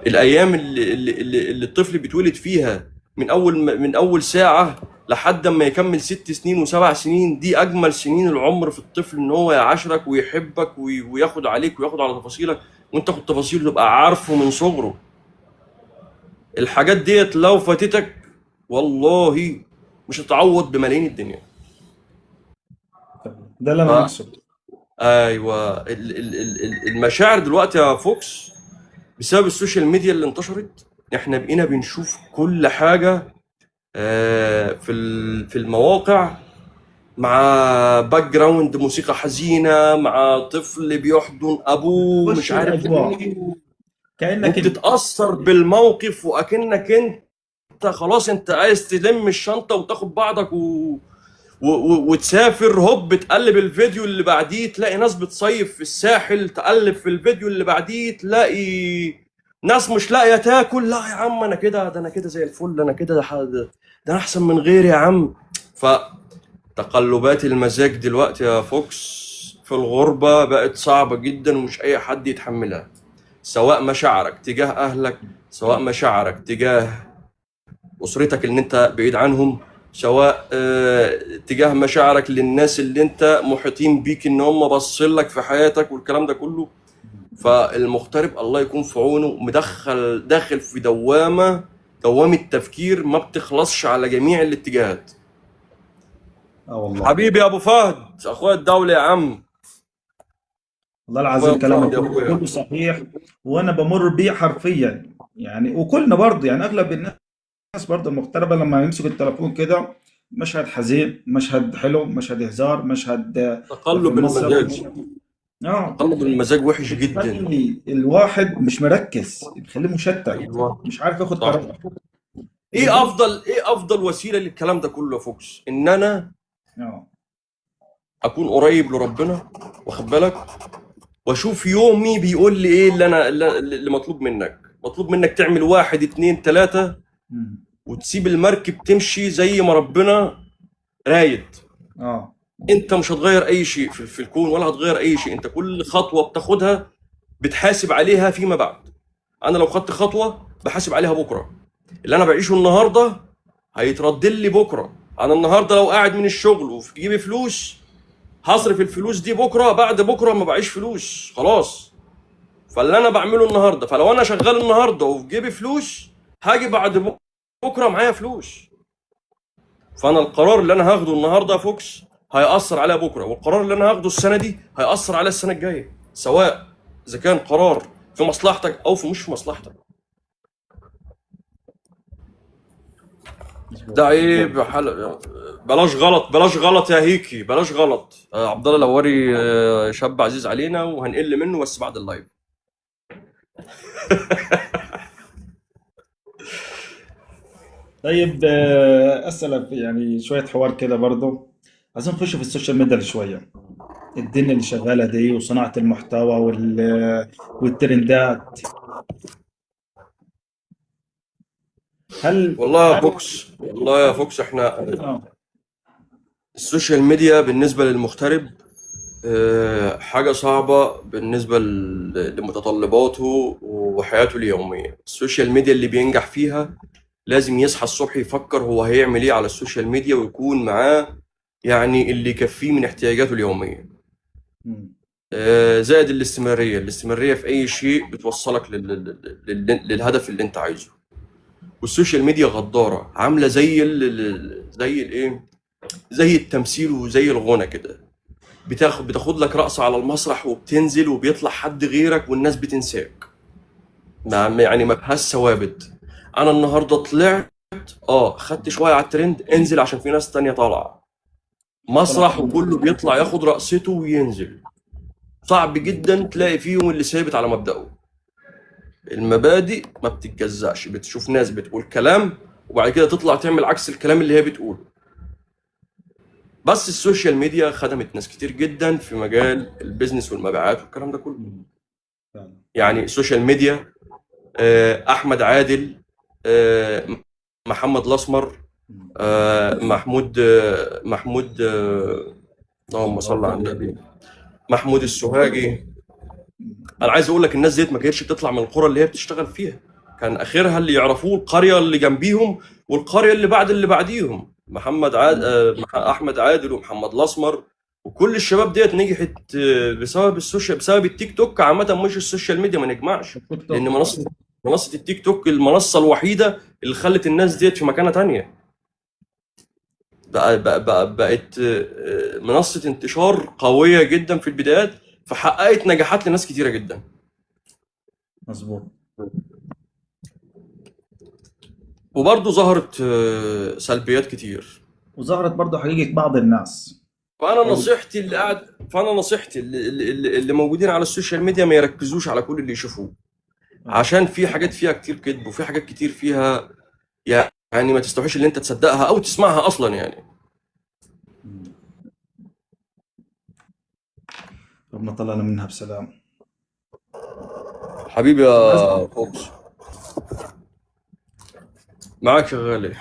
الايام اللي الطفل بيتولد فيها من اول ساعه لحد ما يكمل 6 سنين و7 سنين، دي اجمل سنين العمر في الطفل، ان هو يعاشرك ويحبك وياخد عليك وياخد على تفاصيلك، وانت تاخد تفاصيله تبقى عارفه من صغره. الحاجات ديت لو فاتتك والله مش هتعوض بملايين الدنيا. ده اللي انا اقصد. ايوه، المشاعر دلوقتي يا فوكس بسبب السوشيال ميديا اللي انتشرت، احنا بقينا بنشوف كل حاجه في المواقع، مع باك جراوند موسيقى حزينه، مع طفل بيحضن ابوه مش بتخش عارف الاجواء ايه، كانك انت. وبتتاثر بالموقف، واكنك انت خلاص انت عايز تلم الشنطه وتاخد بعضك وتسافر. هوب تقلب الفيديو اللي بعديه تلاقي ناس بتصيف في الساحل، تقلب في الفيديو اللي بعديه تلاقي ناس مش لاقيه تاكل. لا يا عم، انا كده، ده انا كده زي الفل، انا كده ده انا احسن من غيري يا عم. فتقلبات المزاج دلوقتي يا فوكس في الغربة بقت صعبة جدا، ومش اي حد يتحملها، سواء مشاعرك تجاه اهلك، سواء مشاعرك تجاه اسرتك اللي انت بعيد عنهم، سواء تجاه مشاعرك للناس اللي انت محيطين بيك ان هم باصين لك في حياتك والكلام ده كله. فالمغترب الله يكون في عونه داخل في دوامة تفكير ما بتخلصش على جميع الاتجاهات. اه والله. حبيبي يا ابو فهد، اخويا الدولة يا عم. والله اخويا العظيم ابو كلامك فهد يا اخويا. كله صحيح، وانا بمر بيه حرفيا يعني. وكلنا برضه يعني اغلب الناس برضه المغتربه لما يمسك التليفون كده، مشهد حزين، مشهد حلو، مشهد هزار، مشهد في تقلب المصيف. المزاج. اه. تقلب المزاج وحش جدا. بتخلي الواحد مش مركز، بتخليه مشتت، ايوه مش عارف ياخد صح. قرار. وده ايه افضل وسيله للكلام ده كله يا فوكس؟ ان انا اه. اكون قريب لربنا، واخد بالك، واشوف يومي بيقول لي ايه اللي مطلوب منك. مطلوب منك تعمل واحد اتنين تلاتة، مم. وتسيب المركب تمشي زي ما ربنا رايد. اه. انت مش هتغير اي شيء في الكون، ولا هتغير اي شيء. انت كل خطوه بتاخدها بتحاسب عليها فيما بعد. انا لو خدت خطوه بحاسب عليها بكره. اللي انا بعيشه النهارده هيترد لي بكره. انا النهارده لو قاعد من الشغل وفي جيبي فلوس، هصرف الفلوس دي بكره. بعد بكره ما بعيش فلوس خلاص. فاللي انا بعمله النهارده، فلو انا شغال النهارده وفي جيبي فلوس، هاجي بعد بكره معايا فلوس. فانا القرار اللي انا هاخده النهارده يا فوكس هيأثر عليا بكره، والقرار اللي انا هاخده السنه دي هيأثر عليا السنه الجايه، سواء اذا كان قرار في مصلحتك او مش في مصلحتك. ده مظبوط. عيب بلاش غلط، بلاش غلط يا هيكي، بلاش غلط. عبد الله لواري شاب عزيز علينا وهنقل منه بس بعد اللايف. طيب اسالك يعني شويه حوار كده برضه. عايزين نخش في السوشيال ميديا شويه، الدنيا اللي شغاله دي وصناعه المحتوى والترندات. هل والله يا فوكس احنا اه. السوشيال ميديا بالنسبة للمغترب حاجة صعبة بالنسبة لمتطلباته وحياته اليومية. السوشيال ميديا اللي بينجح فيها لازم يصحى الصبح يفكر هو هيعمل ايه على السوشيال ميديا، ويكون معاه يعني اللي يكفيه من احتياجاته اليومية. مم. زائد الاستمرارية في أي شيء بتوصلك للهدف اللي أنت عايزه. والسوشيال ميديا غدارة، عاملة زي الإيه، زي التمثيل وزي الغنى كده. بتاخد لك رقصة على المسرح وبتنزل وبيطلع حد غيرك والناس بتنساك. يعني ما فيهاش ثوابت. انا النهارده طلعت خدت شويه على الترند، انزل عشان في ناس تانية طالعه طلع. مسرح وكله بيطلع ياخد رقصته وينزل. صعب جدا تلاقي فيهم اللي ثابت على مبدأه. المبادئ ما بتتجزأش. بتشوف ناس بتقول كلام وبعد كده تطلع تعمل عكس الكلام اللي هي بتقوله. بس السوشيال ميديا خدمت ناس كتير جدا في مجال البيزنس والمبيعات والكلام ده كله. مم. فعلا. يعني السوشيال ميديا احمد عادل، آه، محمد الاسمر، مم. محمود اللهم صل على النبي، محمود السوهاجي. انا عايز اقول لك الناس ديت ما كانتش بتطلع من القرى اللي هي بتشتغل فيها. كان اخرها اللي يعرفوه القريه اللي جنبيهم والقريه اللي بعد اللي بعديهم. محمد عاد مم. احمد عادل ومحمد الاسمر وكل الشباب ديت نجحت بسبب السوشيال، بسبب التيك توك عامه، مش السوشيال ميديا. ما نجمعش، التيك لان توك. منصه التيك توك المنصه الوحيده اللي خلت الناس ديت في مكانه تانية. بقت منصه انتشار قويه جدا في البدايات، فحققت نجاحات لناس كتيره جدا. مظبوط. وبرضه ظهرت سلبيات كتير. وظهرت برضه حقيقه بعض الناس. فانا او نصيحتي اللي قاعد فانا نصيحتي اللي موجودين على السوشيال ميديا ما يركزوش على كل اللي يشوفوه، اه. عشان في حاجات فيها كتير كذب، وفي حاجات كتير فيها يعني ما تستوحيش اللي انت تصدقها او تسمعها اصلا يعني. مم. ربنا طلعنا منها بسلام. حبيبي طب عايز. يا فوكس، معاك يا غالي.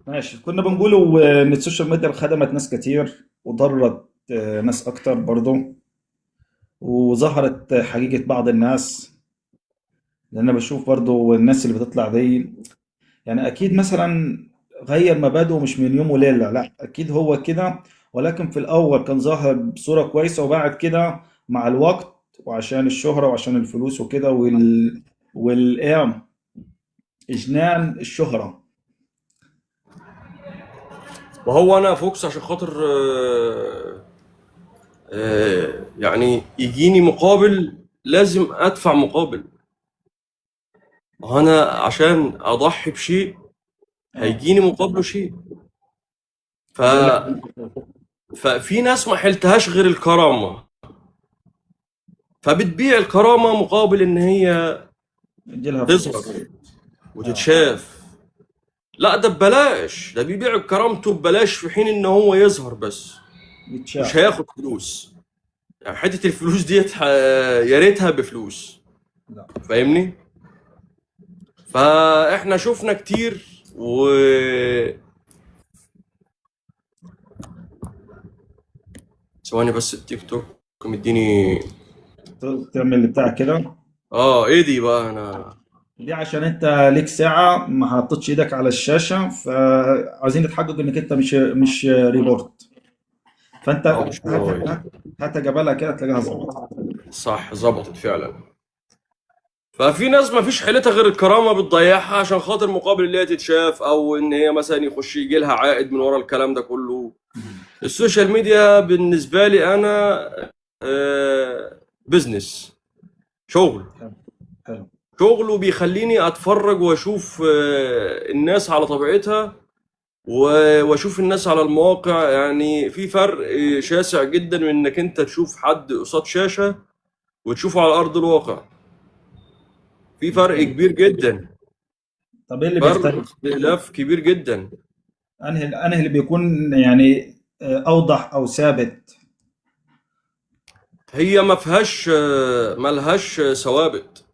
ماشي، كنا بنقولوا ان السوشيال ميديا خدمت ناس كتير وضرت ناس اكتر برضه. وظهرت حقيقة بعض الناس، لان انا بشوف برضه الناس اللي بتطلع دي يعني اكيد مثلا غير مبادئه مش من يوم وليلة، لا اكيد هو كده. ولكن في الاول كان ظاهر بصورة كويسة، وبعد كده مع الوقت وعشان الشهرة وعشان الفلوس وكده والايه، اجنان الشهرة. وهو انا فوكس عشان خاطر يعني يجيني مقابل لازم ادفع مقابل. ما هو انا عشان اضحي بشيء اه. هيجيني مقابله شيء. ف... بيقول لك ففي ناس ما حلتهاش غير الكرامة، فبتبيع الكرامة مقابل ان هي يجي لها تظهر فلوس. اه. وتتشاف. لا ده ببلاش، ده بيبيع كرامته ببلاش في حين ان هو يظهر بس، مش يتشاف. هياخد فلوس. يعني حتة الفلوس ديت يا ريتها بفلوس. لا. فاهمني؟ فاحنا شفنا كتير ثواني بس التيك توك مديني. تعمل اللي بتاع كده. اه ايه دي بقى انا. دي عشان انت ليك ساعة ما حطيتش ايدك على الشاشة، فعايزين نتحقق انك انت مش ريبورت. فانت اه مش موبايل. هات جبلها كده تلاقيها ظبطت. صح ظبطت فعلا. ففي ناس ما فيش حيلتها غير الكرامه بتضيعها عشان خاطر مقابل اللي هي تتشاف، او ان هي مثلا يخش يجي لها عائد من ورا الكلام ده كله. السوشيال ميديا بالنسبه لي انا بزنس، شغل. حلو. حلو. شغل وبيخليني اتفرج واشوف الناس على طبيعتها، واشوف الناس على المواقع. يعني في فرق شاسع جدا من انك انت تشوف حد قصاد شاشة وتشوفه على ارض الواقع. في فرق مظبوط. كبير جدا، طب ايه اللي فرق بيختلف؟ اختلاف كبير جدا. انهي اللي بيكون يعني اوضح او ثابت؟ هي ما فيهاش ملهاش ثوابت.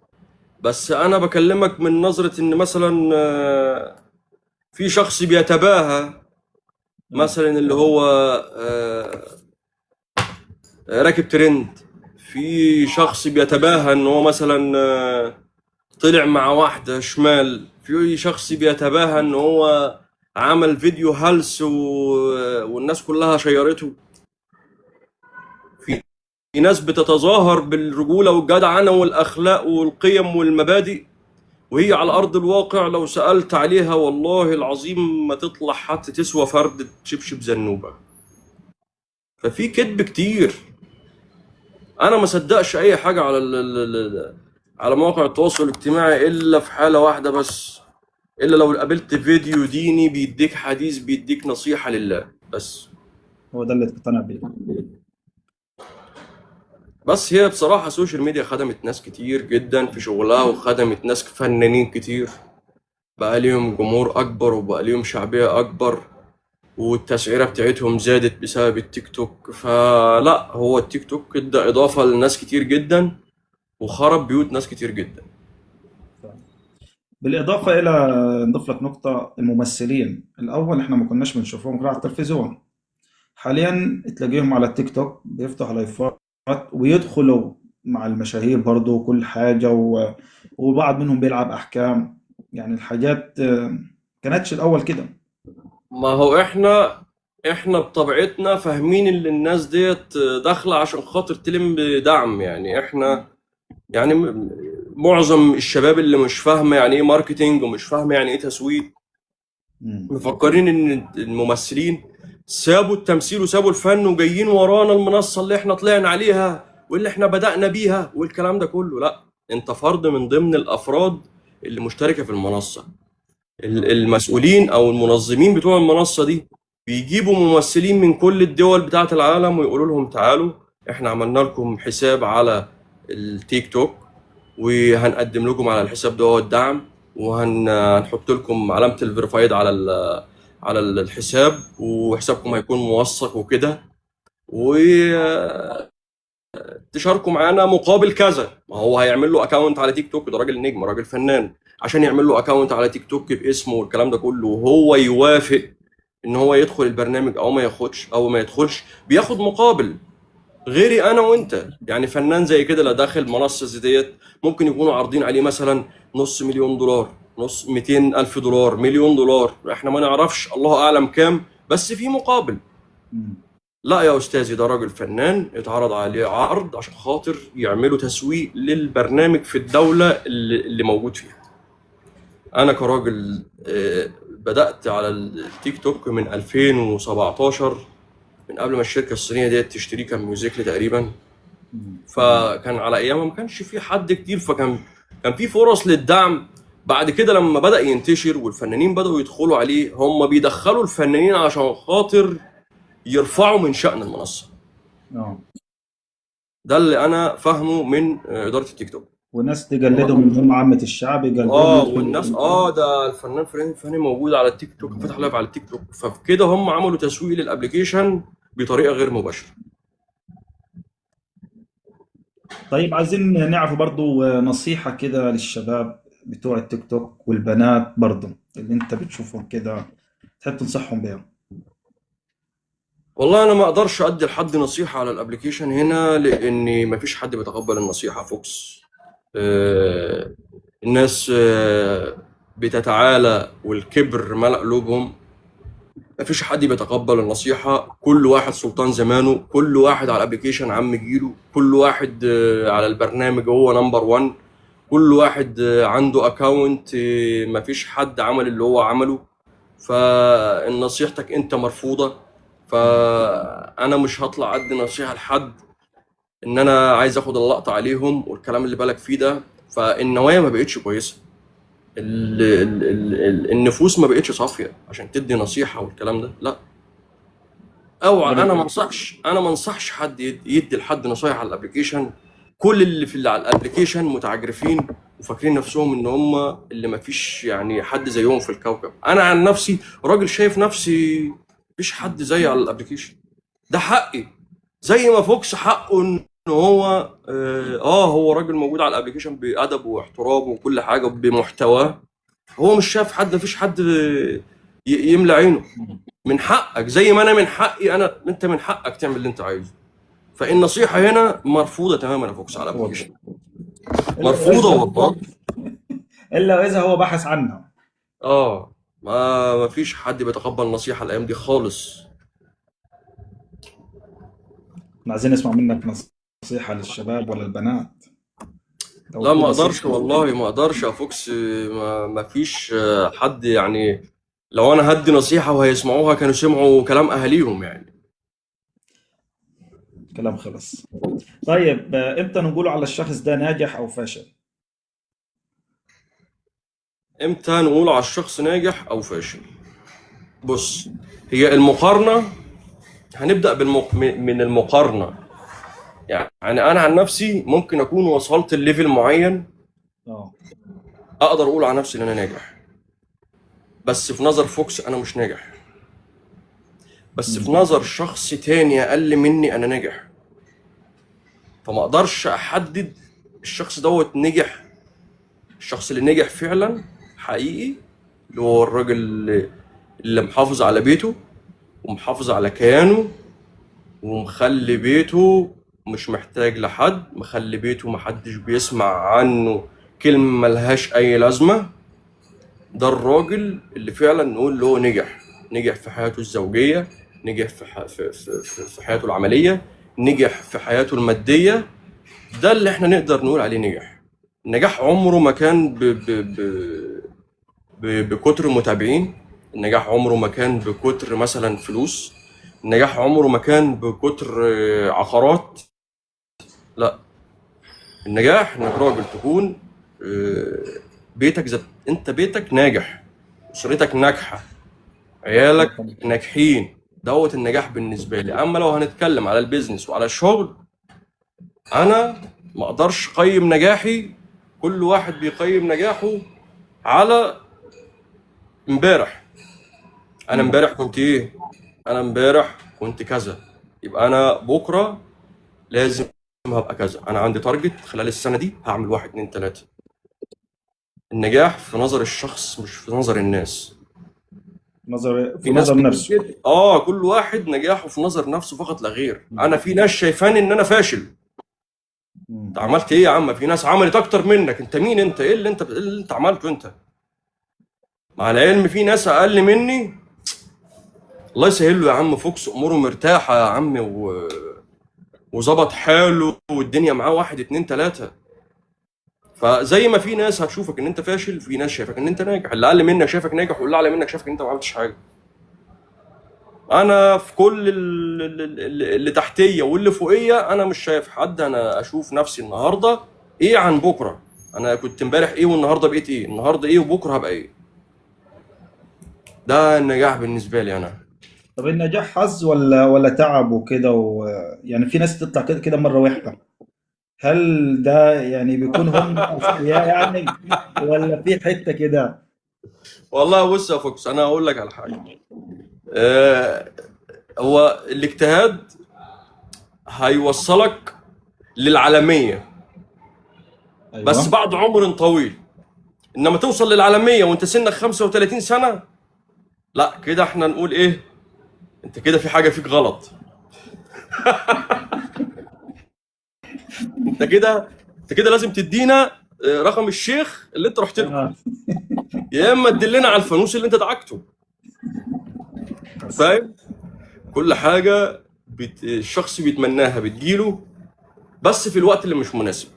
بس انا بكلمك من نظرة ان مثلا في شخص بيتباهى، اه. مثلا اللي هو راكب ترند. في شخص بيتباهى ان هو مثلا طلع مع واحدة شمال. في شخص بيتباهى ان هو عمل فيديو هلس والناس كلها شيرته. في ناس بتتظاهر بالرجولة والجدعنة والأخلاق والقيم والمبادئ، وهي على أرض الواقع لو سألت عليها والله العظيم ما تطلع حتى تسوى فردة شبشب زنوبة. ففي كذب كتير. أنا ما صدقش أي حاجة على على مواقع التواصل الاجتماعي إلا في حالة واحدة بس، الا لو قابلت فيديو ديني بيديك حديث بيديك نصيحة لله بس. هو ده اللي تقتنع بيه. بس هي بصراحة السوشيال ميديا خدمت ناس كتير جدا في شغلها، وخدمت ناس فنانين كتير بقى ليهم جمهور اكبر وبقى ليهم شعبية اكبر، والتسعيرة بتاعتهم زادت بسبب التيك توك. فلا هو التيك توك ادى اضافة لناس كتير جدا وخرب بيوت ناس كتير جدا. بالاضافه الى، نضيف لك نقطه: الممثلين الاول احنا ما كناش بنشوفهم غير على التلفزيون. حاليا تلاقيهم على التيك توك بيفتحوا لايفات ويدخلوا مع المشاهير برضو وكل حاجة وبعض منهم بيلعب أحكام. يعني الحاجات كانتش الأول كده. ما هو احنا بطبيعتنا فاهمين ان الناس ديت داخله عشان خاطر تلم دعم. يعني احنا يعني معظم الشباب اللي مش فاهمه يعني ايه ماركتينج ومش فاهمه يعني ايه تسويق، مم. مفكرين ان الممثلين سابوا التمثيل وسابوا الفن وجايين ورانا المنصه اللي احنا طلعنا عليها واللي احنا بدأنا بيها والكلام ده كله. لا، انت فرد من ضمن الافراد اللي مشتركه في المنصه. المسؤولين او المنظمين بتوع المنصه دي بيجيبوا ممثلين من كل الدول بتاعه العالم ويقولوا لهم تعالوا احنا عملنا لكم حساب على التيك توك، وهنقدم لكم على الحساب ده الدعم، وهنحط لكم علامة الفيرفايد على على الحساب، وحسابكم هيكون موثق وكده، وتشاركوا معانا مقابل كذا. ما هو هيعمل له اكونت على تيك توك، ده راجل نجم راجل فنان، عشان يعمل له اكونت على تيك توك باسمه والكلام ده كله، وهو يوافق ان هو يدخل البرنامج او ما ياخدش او ما يدخلش بياخد مقابل. غيري انا وانت يعني فنان زي كده لا داخل منصه زي ديت ممكن يكونوا عارضين عليه مثلا نص مليون دولار، نص 200,000 دولار، مليون دولار، احنا ما نعرفش الله اعلم كام، بس في مقابل. مم. لا يا استاذي، ده راجل فنان اتعرض عليه عرض عشان خاطر يعملوا تسويق للبرنامج في الدولة اللي موجود فيها. انا كراجل بدأت على التيك توك من 2017، من قبل ما الشركة الصينية ديت تشتريه، كان ميوزيكلي تقريبا. مم. فكان على ايامها ما كانش في حد كتير، كان في فرص للدعم. بعد كده لما بدأ ينتشر والفنانين بدأوا يدخلوا عليه، هم بيدخلوا الفنانين عشان خاطر يرفعوا من شأن المنصة. اه ده اللي انا فاهمه من إدارة التيك توك. والناس تقلدهم، من هم عامة الشعب يقلدوهم يدخلوا. والناس ده الفنان فلان موجود على التيك توك، فتح لايف على التيك توك، فبكده هم عملوا تسويق للابليكيشن بطريقة غير مباشرة. طيب عايزين نعرف برضو نصيحة كده للشباب بتوع التيك توك والبنات برضو اللي انت بتشوفهم كده، تحب تنصحهم بيها. والله انا ما اقدرش ادي لحد نصيحة على الابليكيشن هنا، لان مفيش حد بيتقبل النصيحة فوكس. الناس بتتعالى والكبر ملأ قلوبهم. مفيش حد بيتقبل النصيحة، كل واحد سلطان زمانه، كل واحد على الابليكيشن عم جيله، كل واحد على البرنامج هو نمبر 1، كل واحد عنده اكاونت، مفيش حد عمل اللي هو عمله. فنصيحتك انت مرفوضة. فانا مش هطلع ادي نصيحة لحد ان انا عايز اخد اللقطة عليهم والكلام اللي بالك فيه ده. فالنوايا ما بقتش كويسة، النفوس ما بقتش صافية عشان تدي نصيحة والكلام ده، لا. اوعى، انا ما انصحش حد يدي لحد نصايح على الابليكيشن. كل اللي على الابليكيشن متعجرفين وفاكرين نفسهم ان هم اللي ما فيش يعني حد زيهم في الكوكب. انا عن نفسي راجل شايف نفسي مفيش حد زيي على الابليكيشن. ده حقي، زي ما فوكس حقه ان هو هو راجل موجود على الابليكيشن بادب واحترام وكل حاجه بمحتواه. هو مش شايف حد، مفيش حد يملى عينه. من حقك زي ما انا من حقي، انت من حقك تعمل اللي انت عايزه. فالنصيحه هنا مرفوضه تماما يا فوكس على الابلكيشن، مرفوضه والله. الا واذا هو بحث عنها. ما فيش حد بيتقبل نصيحه الايام دي خالص. احنا عايزين نسمع منك نصيحة للشباب ولا البنات. لا ما اقدرش والله، ما اقدرش يا فوكس. ما فيش حد يعني. لو انا هدي نصيحه وهيسمعوها كانوا سمعوا كلام اهاليهم يعني. كلام خلص. طيب امتى نقول على الشخص ده ناجح او فاشل؟ امتى نقول على الشخص ناجح او فاشل؟ بص، هي المقارنه، هنبدا من المقارنه. يعني انا عن نفسي ممكن اكون وصلت لليفل معين اقدر اقول على نفسي ان انا ناجح، بس في نظر فوكس انا مش ناجح. بس في نظر شخص تاني اقل مني انا ناجح. فما اقدرش احدد الشخص دوت نجح. الشخص اللي نجح فعلا حقيقي اللي هو الراجل اللي محافظ على بيته ومحافظ على كيانه ومخلي بيته مش محتاج لحد، مخلي بيته محدش بيسمع عنه كلمة ملهاش أي لازمة. ده الراجل اللي فعلا نقول اللي هو نجح في حياته الزوجية، نجح في حياته العملية، نجح في حياته المادية. ده اللي احنا نقدر نقول عليه نجح. النجاح عمره ما كان بكتر متابعين، النجاح عمره ما كان بكتر مثلا فلوس، النجاح عمره ما كان بكتر عقارات. لا، النجاح انك راجل تكون بيتك انت بيتك ناجح، اسرتك ناجحه، عيالك ناجحين. دوت النجاح بالنسبه لي. اما لو هنتكلم على البيزنس وعلى الشغل، انا ما اقدرش اقيم نجاحي. كل واحد بيقيم نجاحه على امبارح. انا امبارح كنت ايه؟ انا امبارح كنت كذا، يبقى انا بكره لازم هبقى كذا. انا عندي تارجت خلال السنه دي هعمل 1 2 3. النجاح في نظر الشخص مش في نظر الناس. في نظر نفسه. كل واحد نجاحه في نظر نفسه فقط لا غير. انا في ناس شايفاني ان انا فاشل. انت عملت ايه يا عم؟ في ناس عملت اكتر منك. انت مين؟ انت ايه اللي انت عملته انت؟ مع العلم في ناس اقل مني الله يسهل له يا عم، فوكس اموره مرتاحه يا عم وظبط حاله والدنيا معاه واحد اتنين تلاته. فزي ما في ناس هتشوفك ان انت فاشل، في ناس شايفك ان انت ناجح. اللي اقل منك شايفك ناجح، واللي اعلى منك شايفك ان انت ما عملتش حاجه. انا في كل اللي تحتيه واللي فوقيه انا مش شايف حد. انا اشوف نفسي النهارده ايه عن بكره. انا كنت امبارح ايه والنهارده بقيت ايه، النهارده ايه وبكره هبقى ايه. ده النجاح بالنسبه لي انا. طب النجاح حظ ولا تعب وكده يعني في ناس تطلع كده كده مرة واحدة، هل ده يعني بيكون هم أذكياء يعني، ولا في حتة كده؟ والله بص يا فوكس، انا هقول لك على حاجه. آه، هو الاجتهاد هيوصلك للعالميه، بس ايوه. بعد عمر طويل. انما توصل للعالميه وانت سنك 35 سنه، لا كده احنا نقول ايه، انت كده في حاجه فيك غلط. انت كده لازم تدينا رقم الشيخ اللي انت رحت له، آه. يا اما تدلنا على الفانوس اللي انت دعكته. بس. فاهم؟ كل حاجه الشخص بيتمناها بتجيله، بس في الوقت اللي مش مناسب.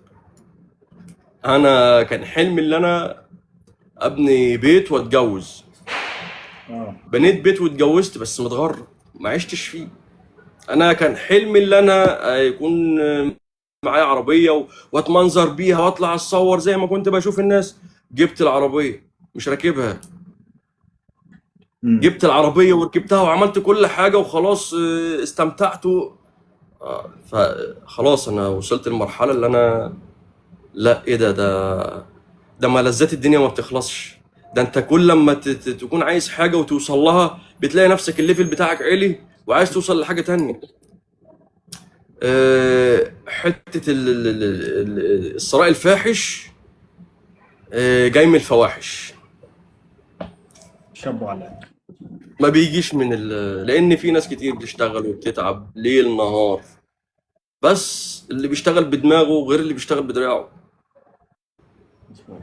انا كان حلمي اللي انا ابني بيت واتجوز. اه. بنيت بيت واتجوزت بس متغرب، ما عشتش فيه. انا كان حلمي اللي انا يكون معايا عربيه واتمنظر بيها واطلع اتصور زي ما كنت بشوف الناس. جبت العربيه مش راكبها. امم. جبت العربيه وركبتها وعملت كل حاجه وخلاص، استمتعت فخلاص انا وصلت للمرحله اللي انا، لا ايه ده ملذات الدنيا ما بتخلصش. ده انت كل لما تكون عايز حاجه وتوصل لها بتلاقي نفسك الليفل بتاعك عالي وعايز توصل لحاجه تانية. حته الثراء الفاحش جاي من الفواحش. شابوا عليك. ما بيجيش لان في ناس كتير بتشتغل وبتتعب ليل نهار، بس اللي بيشتغل بدماغه غير اللي بيشتغل بدراعه. مظبوط.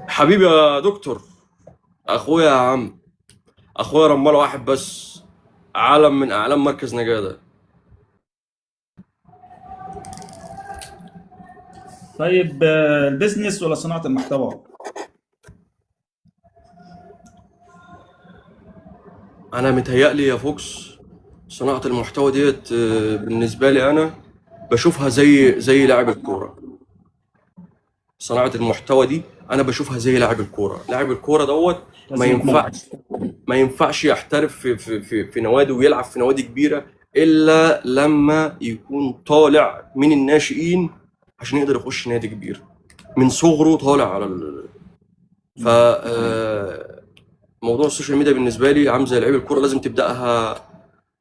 حبيبي يا دكتور، اخويا يا عم، اخويا رمال واحد بس، علم من اعلام مركز نجاة. طيب، البيزنس ولا صناعة المحتوى؟ انا متهيألي يا فوكس صناعة المحتوى ديت بالنسبة لي انا بشوفها زي لاعب الكورة. صناعة المحتوى دي انا بشوفها زي لاعب الكورة. لاعب الكورة دوت ما لازم يتمرن. ينفعش ما ينفعش يحترف في نوادي ويلعب في نوادي كبيرة الا لما يكون طالع من الناشئين عشان يقدر يخش نادي كبير. من صغره طالع على ف مم. موضوع السوشيال ميديا بالنسبه لي عامل زي لعيب الكوره، لازم تبداها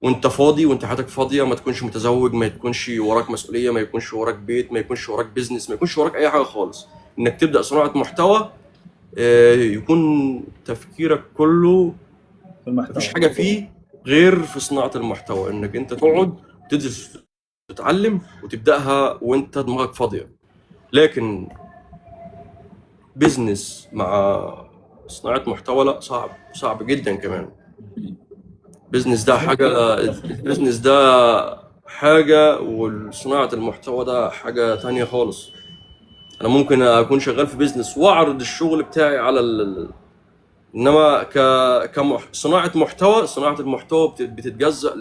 وانت فاضي وانت حياتك فاضيه، ما تكونش متزوج، ما يكونش وراك مسؤوليه، ما يكونش وراك بيت، ما يكونش وراك بيزنس، ما يكونش وراك اي حاجه خالص. انك تبدا صناعه محتوى يكون تفكيرك كله في مفيش المحتوى. حاجه فيه غير في صناعه المحتوى. انك انت تقعد تدرس تتعلم وتبداها وانت دماغك فاضيه. لكن بيزنس مع صناعه محتوى لا، صعب، صعب جدا كمان. البيزنس ده مظبوط. حاجة، البيزنس ده حاجة وصناعة المحتوى ده حاجة تانية خالص. أنا ممكن أكون شغال في بيزنس وأعرض الشغل بتاعي على إنما صناعة محتوى، صناعة المحتوى بتتجزأ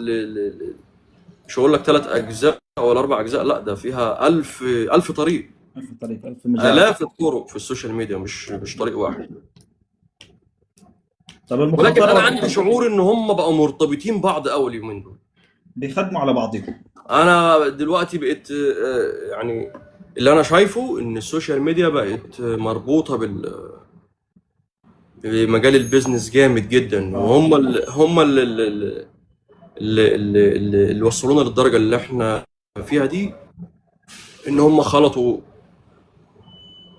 مش هقول لك 3 أجزاء ولا 4 أجزاء، لا ده فيها ألف طريق، ألف طريق، ألف مجال. آلاف الطرق في السوشيال ميديا، مش طريق واحد. طب ولكن أنا المخاطرة عندي شعور إن هم بقوا مرتبطين بعض أوي اليومين دول. بيخدموا على بعضهم. انا دلوقتي بقيت يعني اللي انا شايفه ان السوشيال ميديا بقت مربوطه بمجال البيزنس جامد جدا، اه. وهم اللي وصلونا للدرجه اللي احنا فيها دي. ان هم خلطوا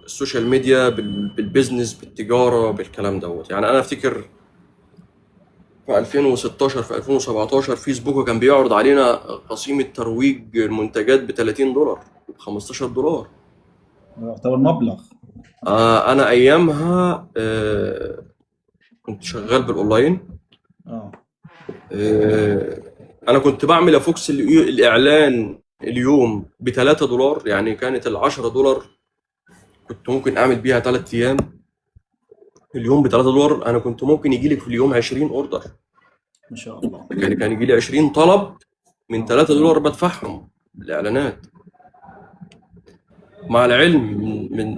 السوشيال ميديا بالبيزنس بالتجاره بالكلام دوت. يعني انا افتكر في 2016 في 2017 فيسبوك كان بيعرض علينا قسيمه ترويج المنتجات ب $30 ب $15. يعتبر مبلغ. انا ايامها كنت شغال بالاونلاين. اه. آه، انا كنت بعمل يا فوكس الاعلان اليوم ب 3 دولار، يعني كانت ال 10 دولار كنت ممكن اعمل بيها 3 ايام. اليوم ب 3 دولار انا كنت ممكن يجي لي في اليوم 20 اوردر، ما شاء الله. يعني كان يجي لي 20 طلب من اه. 3 دولار بدفعهم بالاعلانات. مع العلم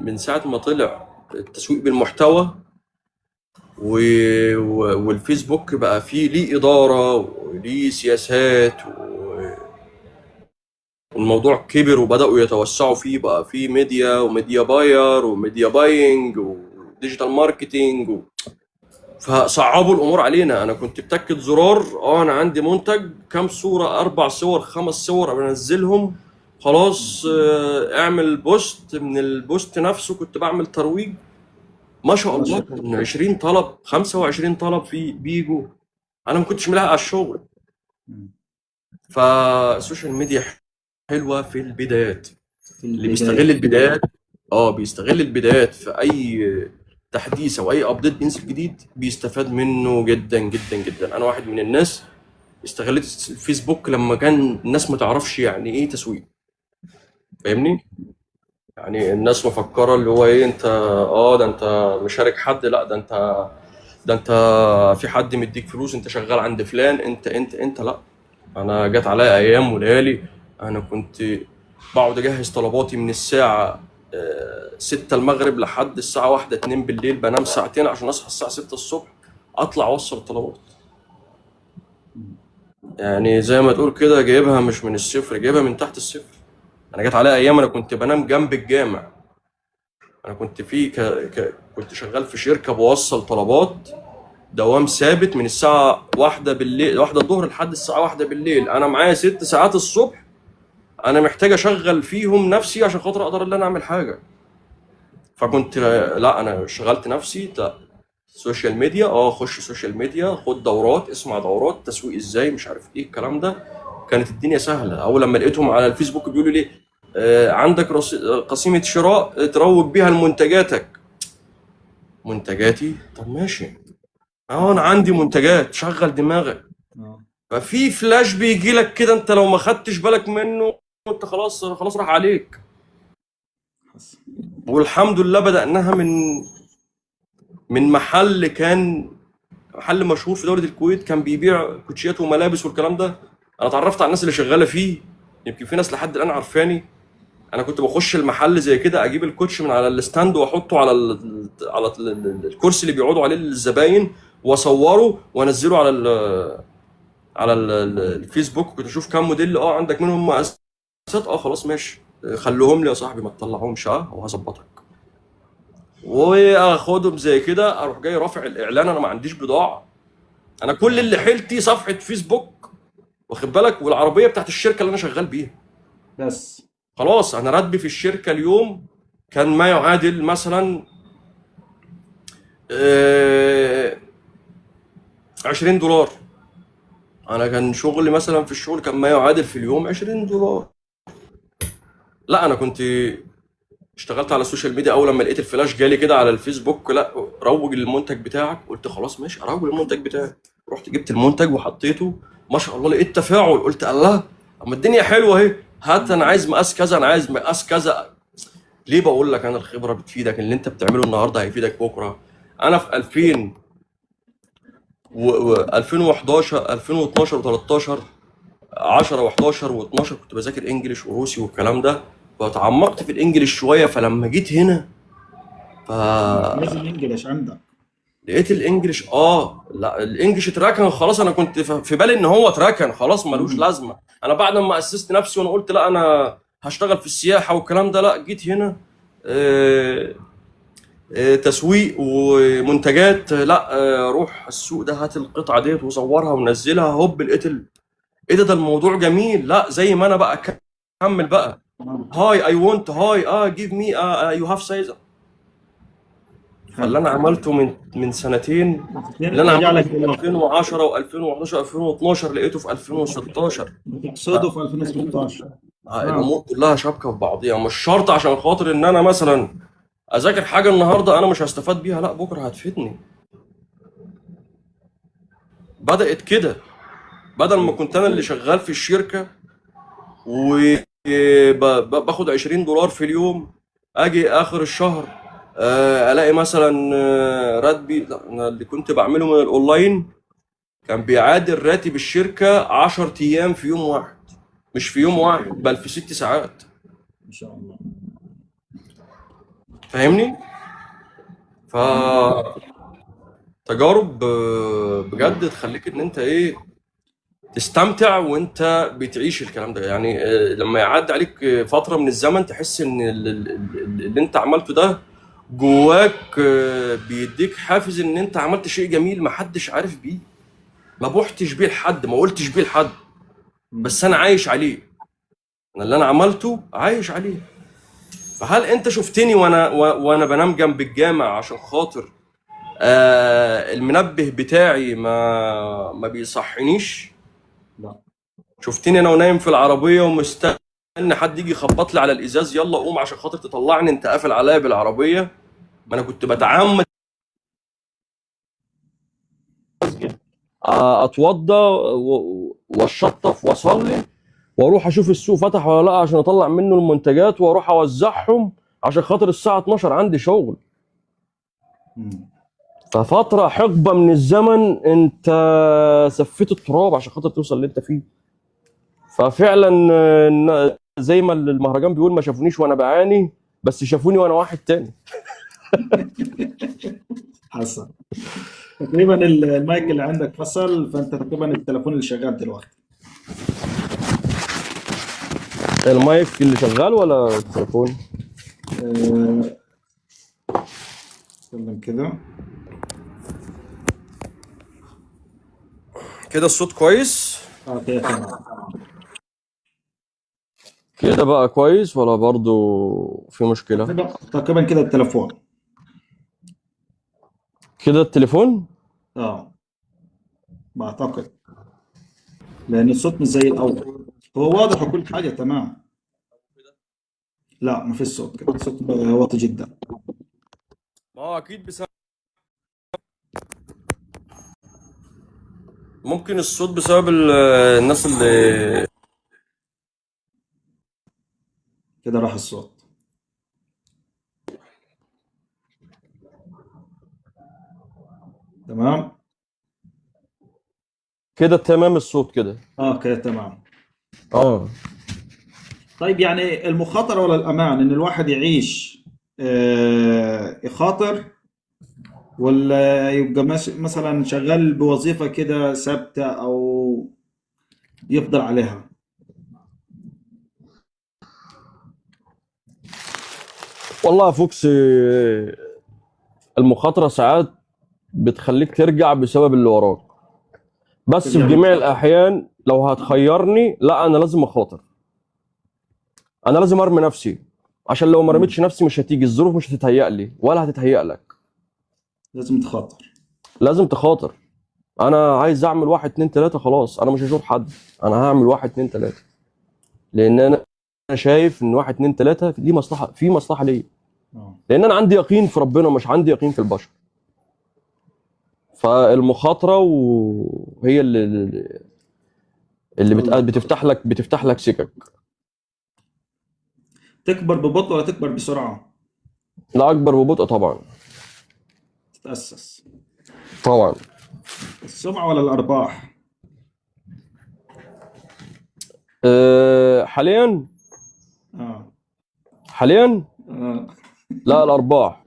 من ساعه ما طلع التسويق بالمحتوى والفيسبوك بقى فيه ليه اداره وليه سياسات والموضوع كبر وبداوا يتوسعوا فيه، بقى فيه ميديا وميديا باير وميديا باينج وديجيتال ماركتينج فصعبوا الامور علينا. انا كنت بتاكد زرار، انا عندي منتج، كام صوره، 4 صور 5 صور بنزلهم، خلاص اعمل بوست. من البوست نفسه كنت بعمل ترويج، ما شاء ما الله شاء كان الله. 20 طلب 25 طلب في بيجوا. انا ما كنتش ملاحق على الشغل. مم. فالسوشيال ميديا حلوه في البدايات. في اللي بيستغل البداية. البدايات، بيستغل البدايات في اي تحديث او اي ابديت بينزل جديد بيستفاد منه جدا جدا جدا. انا واحد من الناس استغلت الفيسبوك لما كان الناس ما تعرفش يعني ايه تسويق، فاهمني؟ يعني الناس مفكره اللي هو ايه، انت ده انت مشارك حد، لا ده انت في حد مديك فلوس، انت شغال عند فلان، انت لا. انا جت عليا ايام وليالي انا كنت بقعد اجهز طلباتي من الساعه 6 المغرب لحد الساعه 1 2 بالليل، بنام ساعتين عشان اصحى الساعه 6 الصبح اطلع اوصل الطلبات. مم. يعني زي ما تقول كده جايبها مش من الصفر، جايبها من تحت الصفر. انا جت عليا ايام انا كنت بنام جنب الجامع. انا كنت كنت شغال في شركه بوصل طلبات دوام ثابت من الساعه 1 بالليل، 1 الظهر لحد الساعه 1 بالليل. انا معايا 6 ساعات الصبح انا محتاج اشغل فيهم نفسي عشان خاطر اقدر ان انا اعمل حاجه. فكنت لا انا شغلت نفسي. لا، سوشيال ميديا، خش سوشيال ميديا، خد دورات، اسمع دورات تسويق ازاي، مش عارف ايه الكلام ده. كانت الدنيا سهله. اول لما لقيتهم على الفيسبوك بيقولوا لي عندك قسيمه شراء تروج بيها لمنتجاتك. منتجاتي؟ طب ماشي، انا عندي منتجات، شغل دماغك. اه. ففي فلاش بيجي لك كده انت لو ما خدتش بالك منه انت خلاص خلاص راح عليك. حصل. والحمد لله بدأناها من محل، كان محل مشهور في دولة الكويت، كان بيبيع كوتشيات وملابس والكلام ده. انا اتعرفت على الناس اللي شغالة فيه، يمكن في ناس لحد الآن عارفاني. انا كنت بخش المحل زي كده اجيب الكوتش من على الستاند واحطه الكرسي اللي بيقعدوا عليه الزباين، واصوره وانزله على الفيسبوك. كنت اشوف كام موديل عندك منهم مقاسات، خلاص ماشي، خلوهم لي يا صاحبي ما تطلعهمش، وهظبطك. واخدهم زي كده اروح جاي رافع الاعلان. انا ما عنديش بضاعه، انا كل اه. اللي حيلتي صفحه فيسبوك، واخد بالك، والعربيه بتاعت الشركه اللي انا شغال بيها. بس. خلاص انا راتبي في الشركه اليوم كان ما يعادل مثلا 20 دولار. انا كان شغلي مثلا في الشغل كان ما يعادل في اليوم 20 دولار. لا انا كنت اشتغلت على السوشيال ميديا. اول لما لقيت الفلاش جالي كده على الفيسبوك، لا روج للمنتج بتاعك، قلت خلاص ماشي اروج للمنتج بتاعي. رحت جبت المنتج وحطيته، ما شاء الله لقيت تفاعل. قلت الله، اما الدنيا حلوه اهي، هات انا عايز مقاس كذا، انا عايز مقاس كذا. ليه بقول لك انا الخبره بتفيدك، اللي انت بتعمله النهارده هيفيدك بكره. انا في 2000 و 2011 2012 و13 10 و11 و12 كنت بذاكر انجليش وروسي والكلام ده، فتعمقت في الانجليش شويه. فلما جيت هنا لازم فلقيت انجلش عندك. الانجليش، لا الانجليش اتركن خلاص. انا كنت في بالي ان هو اتركن خلاص ملوش مم. لازمه. انا بعد ما اسست نفسي وانا قلت لا انا هشتغل في السياحه والكلام ده، لا جيت هنا آه، تسويق ومنتجات، لا روح السوق ده، هات القطعه ديت وصورها ونزلها، هوب لقيت ايه ده الموضوع جميل. لا زي ما انا بقى كمل بقى، آه. هاي اي وونت، هاي جيف مي يو هاف سايز. فاللي حلو. انا عملته من سنتين، اللي انا ارجع عملته لك في دلوقتي. 2010 و2011 2012 لقيته في 2016. ف... تقصده في 2016. اه. الامور كلها شابكه في بعضيها، مش شرط عشان خاطر ان انا مثلا اذاكر حاجه النهارده انا مش هستفاد بيها، لا بكره هتفيدني. بدات كده، بدل ما كنت انا اللي شغال في الشركه وباخد $20 في اليوم، اجي اخر الشهر الاقي مثلا راتبي، لا انا اللي كنت بعمله من الاونلاين كان بيعادل راتب الشركه 10 ايام في يوم واحد، مش في ما يوم شاء واحد الله. بل في 6 ساعات. ما شاء الله. فاهمني؟ فهمتك. فتجارب بجد تخليك ان انت ايه، تستمتع وانت بتعيش الكلام ده. يعني لما يعدي عليك فترة من الزمن تحس ان اللي انت عملته ده جواك بيديك حافز ان انت عملت شيء جميل محدش عارف بيه، ما بوحتش بيه لحد، ما قلتش بيه لحد، مم. بس انا عايش عليه. انا اللي انا عملته عايش عليه. فهل انت شفتني وانا بنام جنب الجامع عشان خاطر المنبه بتاعي ما بيصحينيش؟ لا. شفتني انا ونايم في العربيه ومستني حد يجي يخبط لي على الازاز، يلا قوم عشان خاطر تطلعني، انت قافل عليا بالعربيه؟ ما انا كنت بتعمد اتوضى واشطف واصلي واروح اشوف السوق فتح ولا لا عشان اطلع منه المنتجات واروح اوزعهم، عشان خاطر الساعه 12 عندي شغل. مم. ففتره حقبه من الزمن انت سفيت التراب عشان خاطر توصل اللي انت فيه. ففعلا زي ما المهرجان بيقول، ما شافونيش وانا بعاني، بس شافوني وانا واحد تاني. حسن. تقريبا المايك اللي عندك فصل، فانت تقريبا التليفون اللي شغال دلوقتي. المايك اللي شغال ولا التليفون؟ آه، اتكلم كده. كده الصوت كويس؟ اه كده تمام. كده بقى كويس ولا برضو في مشكلة؟ تقريبا كده التليفون. كده التليفون. اه، بعتقد، لان الصوت مش زي الاول. هو واضح وكل حاجه تمام. لا، ما فيش صوت كده، صوت واطي جدا. ما هو اكيد بسبب، ممكن الصوت بسبب الناس اللي. كده راح الصوت. تمام. كده تمام الصوت كده. اه كده تمام. اه. طيب، يعني المخاطره ولا الامان ان الواحد يعيش يخاطر، ولا يبقى مثلا شغال بوظيفه كده ثابته، او يفضل عليها؟ والله يا فوكس، المخاطرة ساعات بتخليك ترجع بسبب اللي وراك، بس في ترجع جميع للخطر. الأحيان لو هتخيرني لا، أنا لازم أخاطر. أنا لازم أرمي نفسي، عشان لو ما مم. رميتش نفسي مش هتيجي الظروف، مش هتتهيأ لي ولا هتتهيأ لك. لازم تخاطر. لازم تخاطر. انا عايز اعمل واحد اتنين تلاته، خلاص انا مش هشوف حد، انا هعمل واحد اتنين تلاته، لان انا شايف ان واحد اتنين تلاته ليه مصلحه، في مصلحه ليا، اه. لان انا عندي يقين في ربنا مش عندي يقين في البشر. فالمخاطره وهي اللي الله. بتفتح لك سكك. تكبر ببطء ولا تكبر بسرعه؟ لا، اكبر ببطء طبعا. تتاسس. طبعا. السمعه ولا الارباح؟ حاليا. اه. حاليا. آه. لا، الارباح.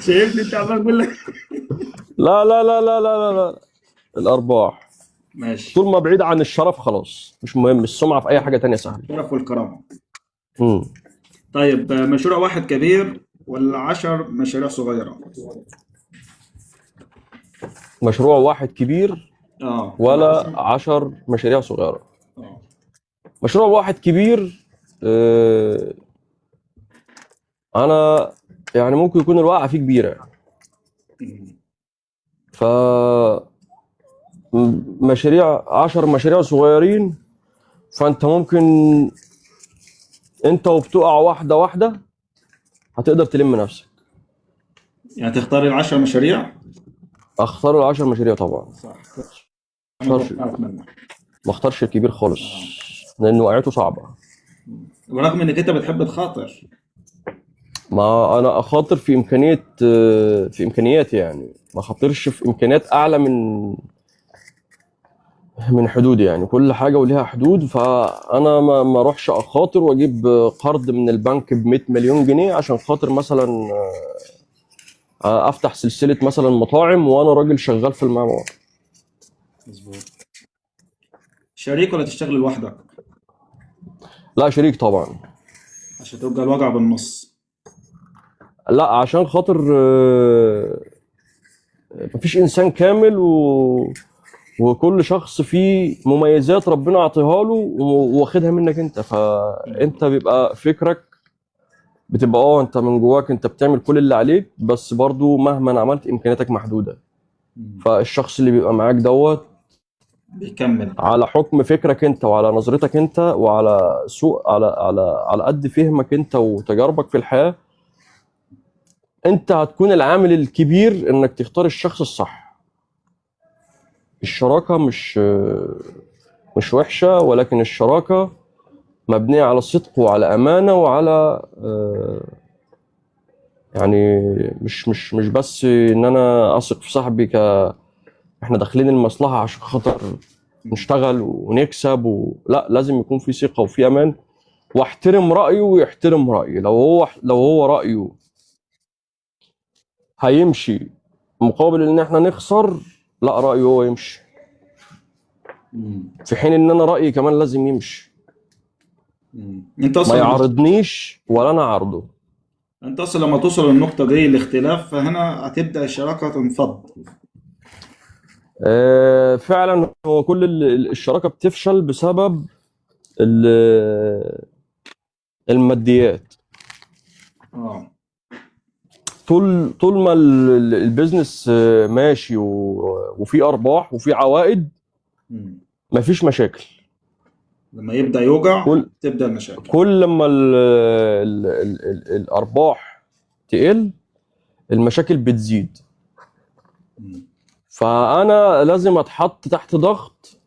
شايفني انت عمال اقول لك. لا لا لا لا لا لا لا، الارباح. ماشي. طول ما بعيد عن الشرف خلاص، مش مهم السمعه، في اي حاجه تانية سهله. الشرف والكرامه. مم. طيب، مشروع واحد كبير ولا 10 مشاريع صغيره؟ مشروع واحد كبير اه، ولا ولا 10؟ 10 مشاريع صغيرة؟ اه. مشروع واحد كبير. آه، أنا يعني ممكن يكون الوقعة فيه كبيرة، مم. فممكن مشاريع 10 مشاريع صغيرين، فانت ممكن انت وبتقع واحده واحده هتقدر تلم نفسك. يعني تختار العشر مشاريع؟ اختار العشر مشاريع طبعا. صح. ما انا اختارش توقعت منك. ما اختارش الكبير خالص، اه. لان وقعته صعبه. ورغم انك انت بتحب تخاطر. ما انا اخاطر في امكانياتي، يعني ما اخاطرش في امكانيات اعلى من حدودي. يعني كل حاجه وليها حدود، فانا ما اروحش اخاطر واجيب قرض من البنك ب 100 مليون جنيه عشان خاطر مثلا افتح سلسله مثلا مطاعم وانا راجل شغال في المعمار. مظبوط. شريك ولا تشتغل لوحدك؟ لا شريك طبعا. عشان تبقى الوجع بالنص. لا عشان خاطر مفيش انسان كامل وكل شخص فيه مميزات ربنا عطيها له واخدها منك انت، فانت بيبقى فكرك بتبقى انت من جواك انت بتعمل كل اللي عليك، بس برضو مهما عملت امكانياتك محدوده. مم. فالشخص اللي بيبقى معاك بيكمل. على حكم فكرك انت وعلى نظرتك انت وعلى سوء على قد فهمك انت وتجاربك في الحياه، انت هتكون العامل الكبير انك تختار الشخص الصح. الشراكه مش وحشه، ولكن الشراكه مبنيه على صدق وعلى امانه وعلى يعني مش بس ان انا اثق في صاحبي احنا داخلين المصلحه عشان خاطر نشتغل ونكسب لا، لازم يكون في ثقه وفي امان، واحترم رايه ويحترم رايي. لو هو رايه هيمشي مقابل ان احنا نخسر، لا رايه هو يمشي، مم. في حين ان انا رايي كمان لازم يمشي. انت ما اصلا يعارضنيش ولا انا اعارضه. انت اصلا لما توصل للنقطة دي الاختلاف، فهنا هتبدأ الشراكة تنفض. فعلا هو كل الشراكه بتفشل بسبب ال- الماديات. اه. طول ما البيزنس ماشي وفي ارباح وفي عوائد، مم. مفيش مشاكل. لما يبدأ يوجع كل تبدأ المشاكل. كل ما الارباح تقل، المشاكل بتزيد. مم. فانا لازم اتحط تحت ضغط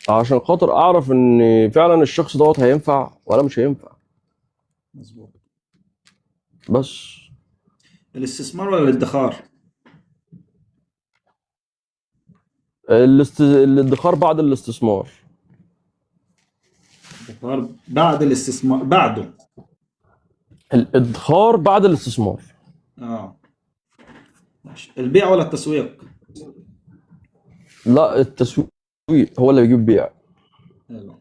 عشان خاطر اعرف ان فعلا الشخص دوت هينفع ولا مش هينفع. مظبوط. بس الاستثمار ولا الادخار؟ الادخار بعد الاستثمار. الادخار بعد الاستثمار بعده. الادخار بعد الاستثمار. اه. ماشي. البيع ولا التسويق؟ لا التسويق هو اللي بيجيب بيع. حلو.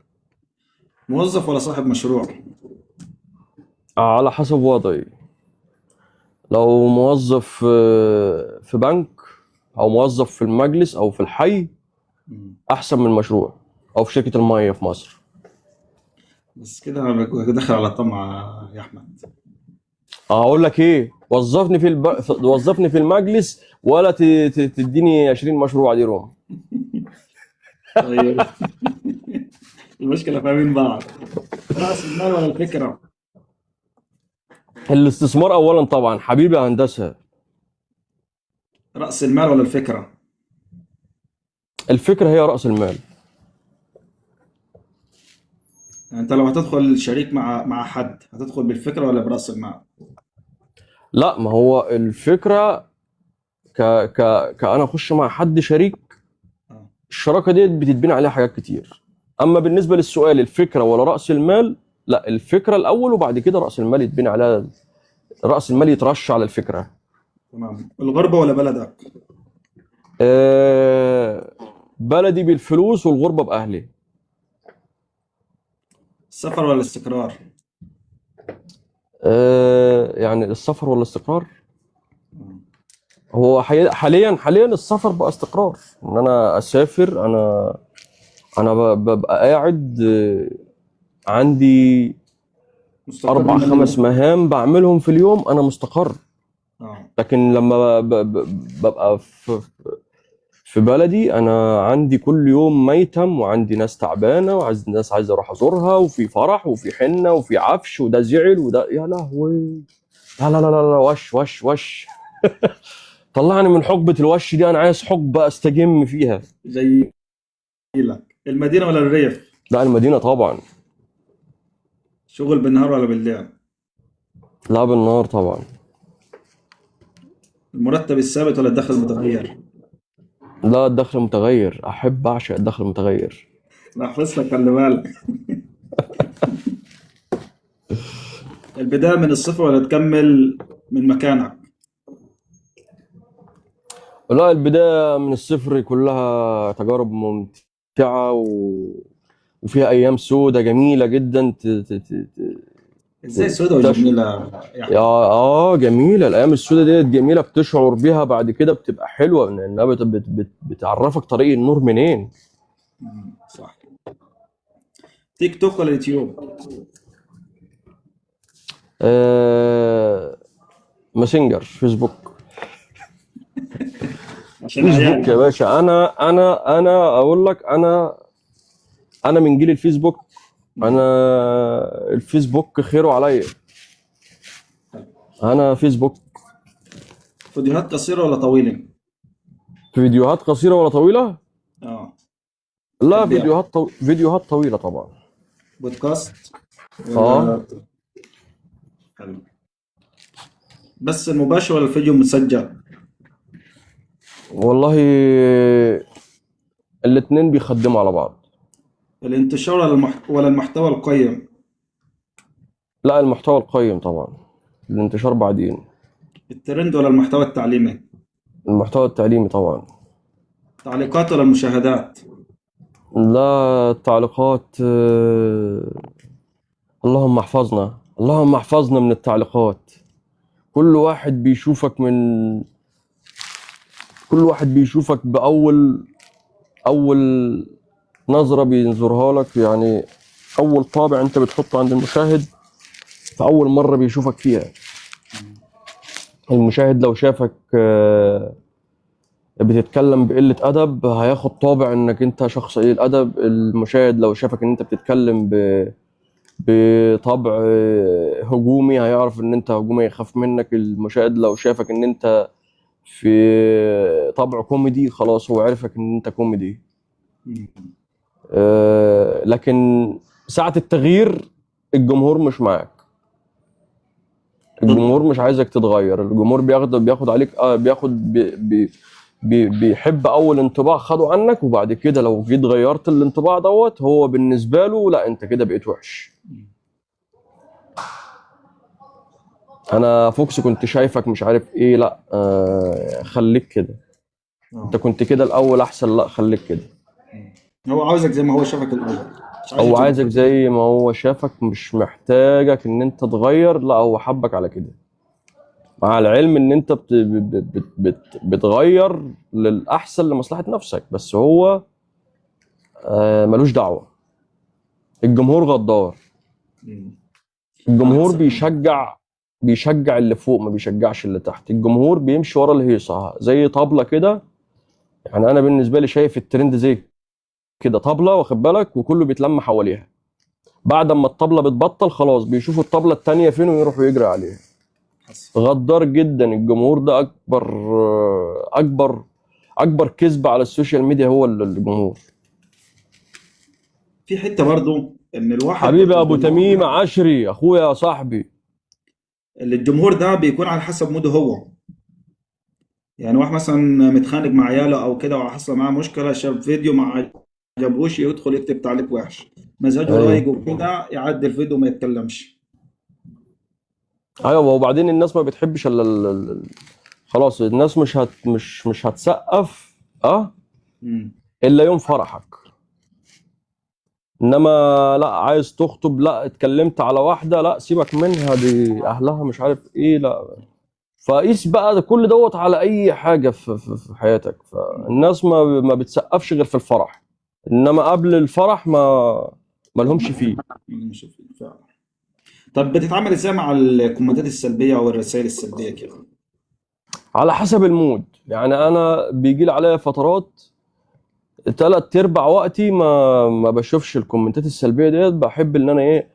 موظف ولا صاحب مشروع؟ على حسب وضعي. لو موظف في بنك او موظف في المجلس او في الحي، مم. احسن من مشروع، او في شركة المية في مصر. بس كده انا داخل على طمع يا احمد. هقول لك ايه، وظفني في المجلس ولا تديني 20 مشروع اديرهم. طيب. المشكلة فاهمين بعض. رأس المال ولا الفكرة؟ الاستثمار اولا طبعا حبيبي يا هندسة. رأس المال ولا الفكرة؟ الفكرة هي رأس المال. يعني انت لو هتدخل شريك مع حد، هتدخل بالفكرة ولا برأس المال؟ لا ما هو الفكرة ك ك كأنا اخش مع حد شريك، اه. الشراكة دي بتتبني عليها حاجات كتير. اما بالنسبة للسؤال الفكرة ولا رأس المال، لا الفكرة الاول وبعد كده رأس المال يتبني عليها، رأس المال يترش على الفكرة. تمام. الغربة ولا بلدك؟ آه، بلدي بالفلوس والغربة بأهلي. السفر ولا الاستقرار؟ يعني السفر ولا الاستقرار؟ آه. هو حاليا السفر بقى استقرار، ان انا اسافر. انا ببقى قاعد عندي مستقر 4 5 ماليا. مهام بعملهم في اليوم، انا مستقر. اه. لكن لما ببقى في بلدي انا عندي كل يوم ميتم، وعندي ناس تعبانه، وعايز ناس عايز اروح ازورها، وفي فرح وفي حنه وفي عفش، وده زعل وده يا لهوي. لا لا لا لا لا، وش وش وش. طلعني من حقبه الوش دي، انا عايز حقبه استجم فيها. جاي لك المدينة ولا الريف؟ لا المدينه طبعا. شغل بالنهار ولا بالليل؟ لا بالنهار طبعا. المرتب الثابت ولا الدخل المتغير؟ لا الدخل متغير، احب اعشق الدخل المتغير. لا حفظ لك، خلي بالك. البداية من الصفر ولا تكمل من مكانك؟ لا البدايه من الصفر كلها تجارب ممتعه وفيها ايام سودة جميله جدا ازاي سودة تش... وجميلة يا يا احمد؟ جميله، الايام السوداء ديت جميله، بتشعر بيها بعد كده بتبقى حلوه، لانها بتعرفك طريق النور منين. صح. تيك توك ولا يوتيوب؟ آه... ماسنجر، فيسبوك. عشان فيسبوك يا عيالي. باشا، انا اقول لك، انا من جيل الفيسبوك. انا الفيسبوك خيره عليا. انا فيسبوك. فيديوهات قصيرة ولا طويلة؟ فيديوهات قصيره ولا طويله؟ اه. لا تحب يعني فيديوهات طويله طبعا. بودكاست اه ولا؟ حلو. بس المباشر ولا الفيديو مسجل؟ والله الاتنين بيخدموا على بعض. الانتشار ولا ولا المحتوى القيم؟ لا المحتوى القيم طبعا، الانتشار بعدين. الترند ولا المحتوى التعليمي؟ المحتوى التعليمي طبعا. تعليقات ولا المشاهدات؟ لا التعليقات اللهم احفظنا، اللهم احفظنا من التعليقات. كل واحد بيشوفك من كل واحد بيشوفك بأول نظرة بينظرها لك، يعني أول طابع أنت بتحطه عند المشاهد في أول مرة بيشوفك فيها. المشاهد لو شافك بتتكلم بقلة أدب هياخد طابع إنك أنت شخص قليل أدب. المشاهد لو شافك إن أنت بتتكلم بطبع هجومي هيعرف إن أنت هجومي، يخاف منك. المشاهد لو شافك إن أنت في طبع كوميدي خلاص هو عرفك إن أنت كوميدي. مم. لكن ساعة التغيير الجمهور مش معاك. ضدك. الجمهور مش عايزك تتغير. الجمهور بياخد عليك بياخد بيحب اول انطباع خده عنك، وبعد كده لو جيت غيرت الانطباع دوت هو بالنسبه له لا انت كده بقيت وحش. انا فوكس كنت شايفك مش عارف ايه، لا خليك كده. انت اه. كنت كده الاول احسن، لا خليك كده. هو عاوزك زي ما هو شافك الاول، مش عايز او تبقى. عايزك زي ما هو شافك، مش محتاجك ان انت تغير، لا هو حبك على كده. مع العلم ان انت بتغير للاحسن لمصلحة نفسك، بس هو ملوش دعوة. الجمهور غدار. مم. على الجمهور حسب. بيشجع اللي فوق، ما بيشجعش اللي تحت. الجمهور بيمشي ورا الهيصة زي طبلة كده. يعني انا بالنسبة لي شايف الترند زي كده طبلة، واخد بالك، وكله بيتلم حواليها. بعد ما الطبلة بتبطل خلاص بيشوفوا الطبلة التانية فين ويروحوا يجري عليها. حسب. غدار جدا الجمهور ده. اكبر كذب على السوشيال ميديا هو الجمهور. في حته برضو ان الواحد حبيبي ابو تميم عشري، اخويا يا صاحبي. اللي الجمهور ده بيكون على حسب موده هو. يعني واحد مثلا متخانق مع عياله او كده وحصل معاه مشكله، شاف فيديو ما عجبوش يدخل يكتب تعليق وحش. مزاجه ايوه رايق وكده يعدي الفيديو وما يتكلمش. ايوه، وبعدين الناس ما بتحبش الا خلاص الناس مش هتسقف مم. الا يوم فرحك. انما لا عايز تخطب، لا اتكلمت على واحده، لا سيبك منها دي اهلها مش عارف ايه، لا. فقيس بقى ده كل دوت على اي حاجه في حياتك. فالناس ما بتسقفش غير في الفرح، انما قبل الفرح ما لهمش فيه. نشوف فعلا. طب بتتعامل ازاي مع الكومنتات السلبيه او الرسائل السلبيه كده؟ على حسب المود. يعني انا بيجي لي عليا فترات تلات ارباع وقتي ما بشوفش الكومنتات السلبيه ديت، بحب ان انا ايه،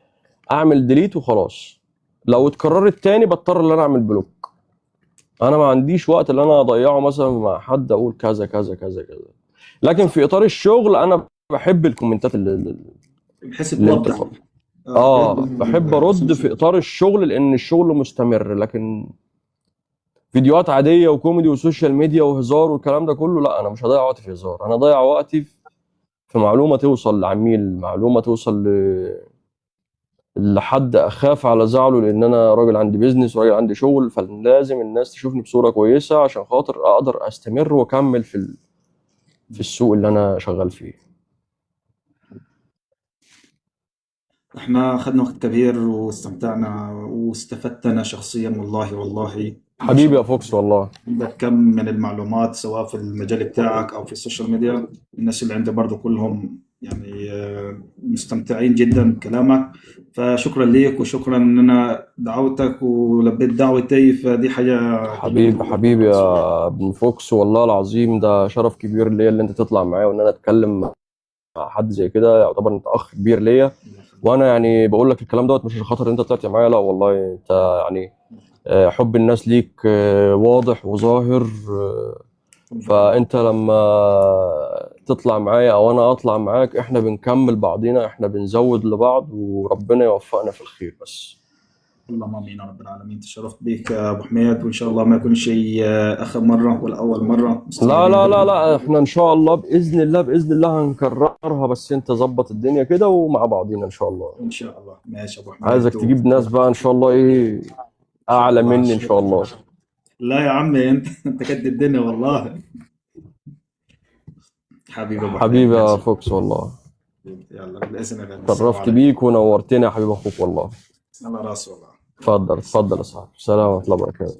اعمل ديليت وخلاص. لو اتكررت تاني بضطر ان انا اعمل بلوك. انا ما عنديش وقت ان انا اضيعه مثلا مع حد اقول كذا كذا كذا كذا. لكن صح. في اطار الشغل انا بحب الكومنتات بحس اللي بتوضح. بتبقى، بيوضح بحب ارد في السلوك. اطار الشغل لان الشغل مستمر. لكن فيديوهات عاديه وكوميدي وسوشيال ميديا وهزار والكلام ده كله، لا انا مش هضيع وقتي في هزار، انا هضيع وقتي في معلومه توصل لعميل، معلومه توصل لحد اخاف على زعله، لان انا راجل عندي بيزنس وراجل عندي شغل، فلازم الناس تشوفني بصوره كويسه عشان خاطر اقدر استمر واكمل في السوق اللي انا شغال فيه. احنا اخذنا وقت كبير واستمتعنا واستفدت انا شخصيا، والله والله ما شاء حبيبي يا الله. فوكس والله. عندك كم من المعلومات سواء في المجال بتاعك او في السوشيال ميديا. الناس اللي عندي برضو كلهم يعني مستمتعين جدا بكلامك. فشكرا ليك وشكرا ان انا دعوتك ولبيت دعوتي، فدي حاجة جميلة حبيبي جدا حبيبي خالص والله. يا ابن فوكس، والله العظيم ده شرف كبير ليا اللي انت تطلع معايا وان انا اتكلم مع حد زي كده، يعتبر انت اخ كبير ليا. الله يخليك. وانا يعني بقول لك الكلام دوت مش عشان خاطر انت طلعت معايا، لا والله انت يعني حب الناس ليك واضح وظاهر. فانت لما تطلع معايا او انا اطلع معاك احنا بنكمل بعضينا، احنا بنزود لبعض وربنا يوفقنا في الخير بس. اللهم امين يا رب العالمين. تشرفت بيك يا ابو حميد، وان شاء الله ما يكون شيء اخر مره ولا اول مره. لا مستمرين لا لا دائما. لا، احنا ان شاء الله باذن الله باذن الله هنكررها، بس انت ظبط الدنيا كده ومع بعضينا ان شاء الله. ان شاء الله. ماشي يا ابو عايزك حميد تجيب ناس بقى ان شاء الله ايه، ان شاء اعلى الله. مني ان شاء الله. لا يا عمي، انت قد الدنيا والله. حبيبي ابو حميد، حبيبي يا ماشي. فوكس والله. يلا باذن الله. السلام شرفت عليكم. بيك ونورتني يا حبيب اخوك والله. على راسي والله. اتفضل اتفضل يا صاحبي، السلام ورحمه الله وبركاته.